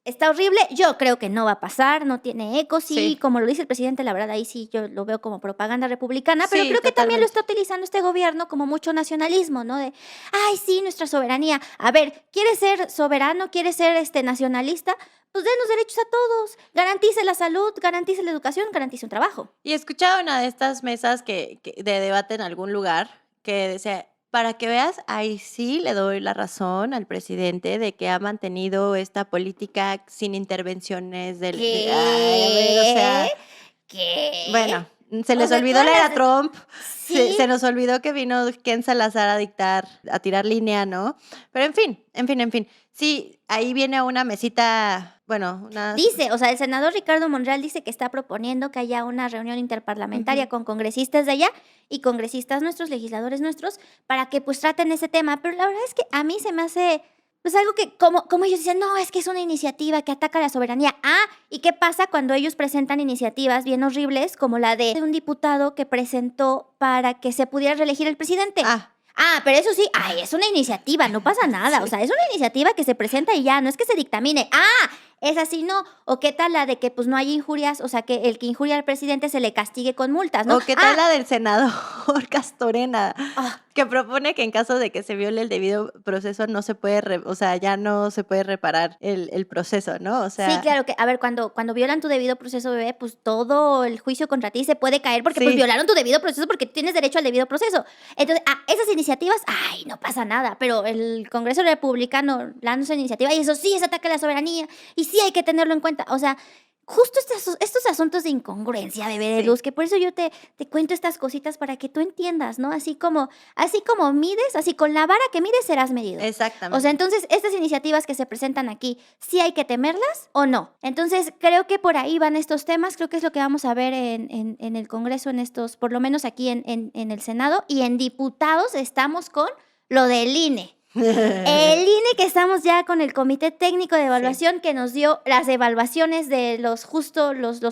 S1: está horrible. Yo creo que no va a pasar, no tiene eco. Sí, como lo dice el presidente, la verdad, ahí sí yo lo veo como propaganda republicana, pero creo que también lo está utilizando este gobierno como mucho nacionalismo, ¿no? De, ay, sí, nuestra soberanía. A ver, ¿quieres ser soberano? ¿Quieres ser nacionalista? Pues denos derechos a todos. Garantice la salud, garantice la educación, garantice un trabajo.
S2: Y escuchaba una de estas mesas de debate en algún lugar que decía, para que veas, ahí sí le doy la razón al presidente de que ha mantenido esta política sin intervenciones del...
S1: ¿Qué?
S2: Ay, a ver, o sea...
S1: ¿Qué?
S2: Bueno, se les olvidó la era Trump, se nos olvidó que vino Ken Salazar a tirar línea, ¿no? Pero en fin. Sí, ahí viene una mesita, bueno, una...
S1: Dice, o sea, el senador Ricardo Monreal dice que está proponiendo que haya una reunión interparlamentaria con congresistas de allá y congresistas nuestros, legisladores nuestros, para que pues traten ese tema. Pero la verdad es que a mí se me hace... pues algo que, como ellos dicen, no, es que es una iniciativa que ataca la soberanía. Ah, ¿y qué pasa cuando ellos presentan iniciativas bien horribles, como la de un diputado que presentó para que se pudiera reelegir el presidente? Pero eso sí, es una iniciativa, no pasa nada. O sea, es una iniciativa que se presenta y ya, no es que se dictamine. Es así, ¿no? ¿O qué tal la de que pues no hay injurias, o sea, que el que injuria al presidente se le castigue con multas, ¿no?
S2: ¿O qué tal la del senador Castorena, que propone que en caso de que se viole el debido proceso no se puede, ya no se puede reparar el proceso, ¿no? O sea...
S1: Sí, claro que, a ver, cuando violan tu debido proceso, bebé, pues todo el juicio contra ti se puede caer porque pues violaron tu debido proceso porque tienes derecho al debido proceso. Entonces, esas iniciativas, no pasa nada, pero el Congreso Republicano lanza una iniciativa y eso sí es ataque a la soberanía y sí hay que tenerlo en cuenta. O sea, justo estos asuntos de incongruencia, bebé de luz, que por eso yo te cuento estas cositas para que tú entiendas, ¿no? Así como mides, así con la vara que mides serás medido.
S2: Exactamente.
S1: O sea, entonces, estas iniciativas que se presentan aquí, ¿sí hay que temerlas o no? Entonces, creo que por ahí van estos temas, creo que es lo que vamos a ver en el Congreso, en estos, por lo menos aquí en el Senado, y en diputados estamos con lo del INE. El INE, que estamos ya con el Comité Técnico de Evaluación, que nos dio las evaluaciones de los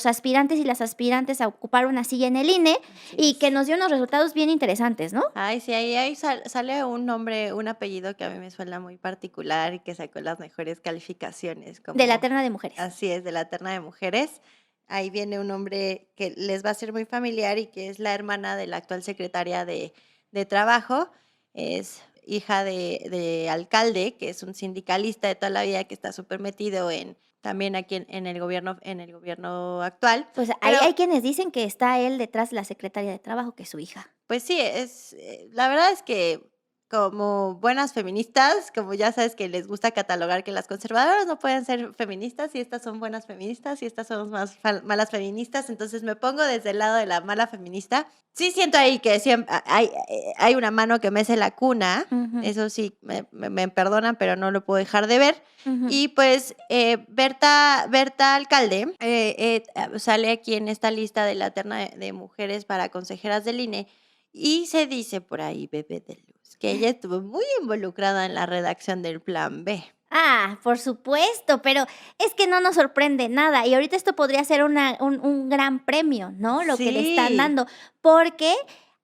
S1: aspirantes y las aspirantes a ocupar una silla en el INE, y que nos dio unos resultados bien interesantes, ¿no?
S2: Ay, sí, ahí sale un nombre, un apellido que a mí me suena muy particular y que sacó las mejores calificaciones.
S1: De la terna de mujeres.
S2: Así es, de la terna de mujeres. Ahí viene un nombre que les va a ser muy familiar y que es la hermana de la actual secretaria de Trabajo. Es hija de alcalde, que es un sindicalista de toda la vida que está súper metido también aquí en el gobierno actual.
S1: Pues hay quienes dicen que está él detrás de la secretaria de Trabajo, que es su hija.
S2: Pues sí, la verdad es que como buenas feministas, como ya sabes que les gusta catalogar que las conservadoras no pueden ser feministas y estas son buenas feministas y estas son más malas feministas, entonces me pongo desde el lado de la mala feminista. Sí siento ahí que siempre hay una mano que mece la cuna, eso sí, me perdonan, pero no lo puedo dejar de ver. Y pues Berta Alcalde sale aquí en esta lista de la terna de mujeres para consejeras del INE y se dice por ahí, Bebé de Luz, que ella estuvo muy involucrada en la redacción del Plan B.
S1: Ah, por supuesto, pero es que no nos sorprende nada. Y ahorita esto podría ser un gran premio, ¿no? Lo que le están dando. Porque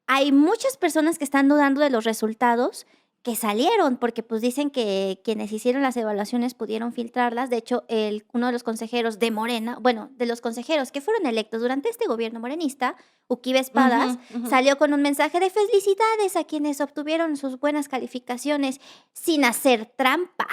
S1: hay muchas personas que están dudando de los resultados que salieron, porque pues dicen que quienes hicieron las evaluaciones pudieron filtrarlas. De hecho, uno de los consejeros de Morena, bueno, de los consejeros que fueron electos durante este gobierno morenista, Uquibe Espadas, salió con un mensaje de felicidades a quienes obtuvieron sus buenas calificaciones sin hacer trampa.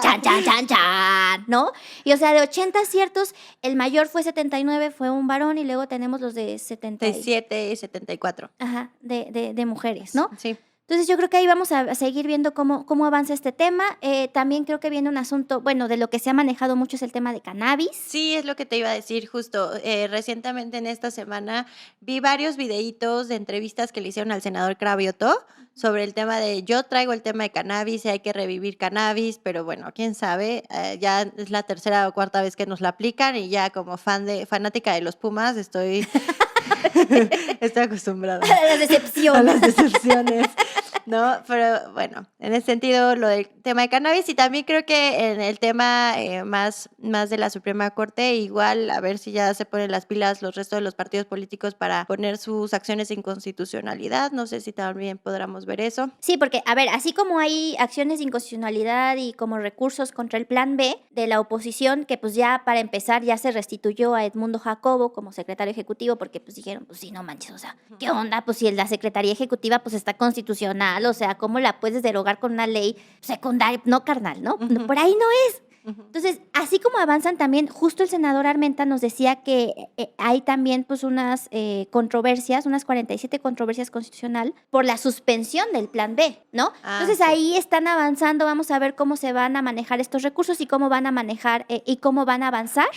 S1: ¡Chan, chan, chan, chan! ¿No? Y o sea, de 80 aciertos, el mayor fue 79, fue un varón, y luego tenemos los de
S2: 77 y 74.
S1: Ajá, de mujeres, ¿no?
S2: Sí.
S1: Entonces yo creo que ahí vamos a seguir viendo cómo avanza este tema. También creo que viene un asunto, bueno, de lo que se ha manejado mucho es el tema de cannabis.
S2: Sí, es lo que te iba a decir justo. Recientemente en esta semana vi varios videitos de entrevistas que le hicieron al senador Cravioto sobre el tema de yo traigo el tema de cannabis y hay que revivir cannabis, pero bueno, quién sabe, ya es la tercera o cuarta vez que nos la aplican y ya como fanática de los Pumas estoy acostumbrada.
S1: A las decepciones.
S2: A las decepciones. ¿No? Pero bueno, en ese sentido, lo del tema de cannabis, y también creo que en el tema más de la Suprema Corte, igual a ver si ya se ponen las pilas los restos de los partidos políticos para poner sus acciones de inconstitucionalidad. No sé si también podremos ver eso.
S1: Sí, porque, a ver, así como hay acciones de inconstitucionalidad y como recursos contra el Plan B de la oposición, que pues ya para empezar ya se restituyó a Edmundo Jacobo como secretario ejecutivo, porque pues dijeron, pues sí, no manches, o sea, ¿qué onda? Pues si la Secretaría Ejecutiva pues está constitucional, o sea, ¿cómo la puedes derogar con una ley secundaria? No, carnal, ¿no? Por ahí no es. Entonces, así como avanzan también, justo el senador Armenta nos decía que hay también pues unas controversias, unas 47 controversias constitucional por la suspensión del Plan B, ¿no? Entonces sí. Ahí están avanzando, vamos a ver cómo se van a manejar estos recursos y cómo van a manejar y cómo van a avanzar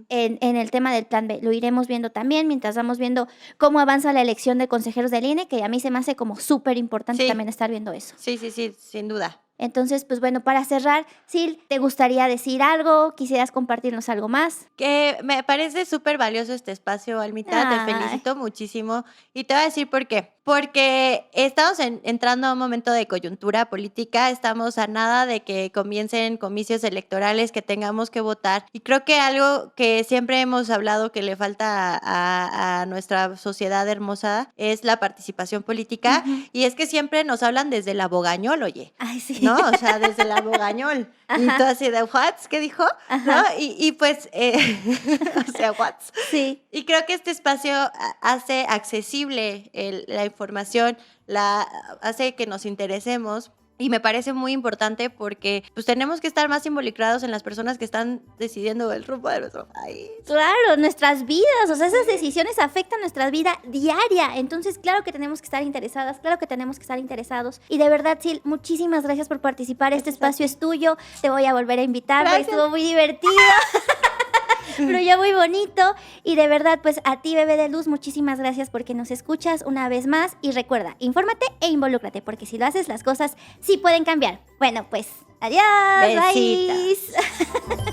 S1: en el tema del Plan B. Lo iremos viendo también mientras vamos viendo cómo avanza la elección de consejeros del INE, que a mí se me hace como súper importante también estar viendo eso.
S2: Sí, sin duda.
S1: Entonces, pues bueno, para cerrar, Sil, ¿te gustaría decir algo? ¿Quisieras compartirnos algo más?
S2: Que me parece súper valioso este espacio, Almita. Te felicito muchísimo. Y te voy a decir por qué. Porque estamos entrando a un momento de coyuntura política, estamos a nada de que comiencen comicios electorales, que tengamos que votar. Y creo que algo que siempre hemos hablado que le falta a nuestra sociedad hermosa es la participación política. Y es que siempre nos hablan desde el abogañol, oye.
S1: Ay, sí.
S2: ¿No? O sea, desde el abogañol. Y tú así de, ¿what? ¿Qué dijo? ¿No? Y pues, o sea, ¿what?
S1: Sí.
S2: Y creo que este espacio hace accesible la información, hace que nos interesemos. Y me parece muy importante porque pues tenemos que estar más involucrados en las personas que están decidiendo el rumbo de nuestro país.
S1: Claro, nuestras vidas, o sea, esas decisiones afectan nuestra vida diaria. Entonces, claro que tenemos que estar interesadas, claro que tenemos que estar interesados. Y de verdad, Sil, muchísimas gracias por participar. Este espacio es tuyo. Te voy a volver a invitar, porque estuvo muy divertido. Pero ya muy bonito. Y de verdad, pues a ti, Bebé de Luz, muchísimas gracias porque nos escuchas una vez más. Y recuerda, infórmate e involúcrate, porque si lo haces, las cosas sí pueden cambiar. Bueno, pues adiós.
S2: Besitos.
S1: Bye.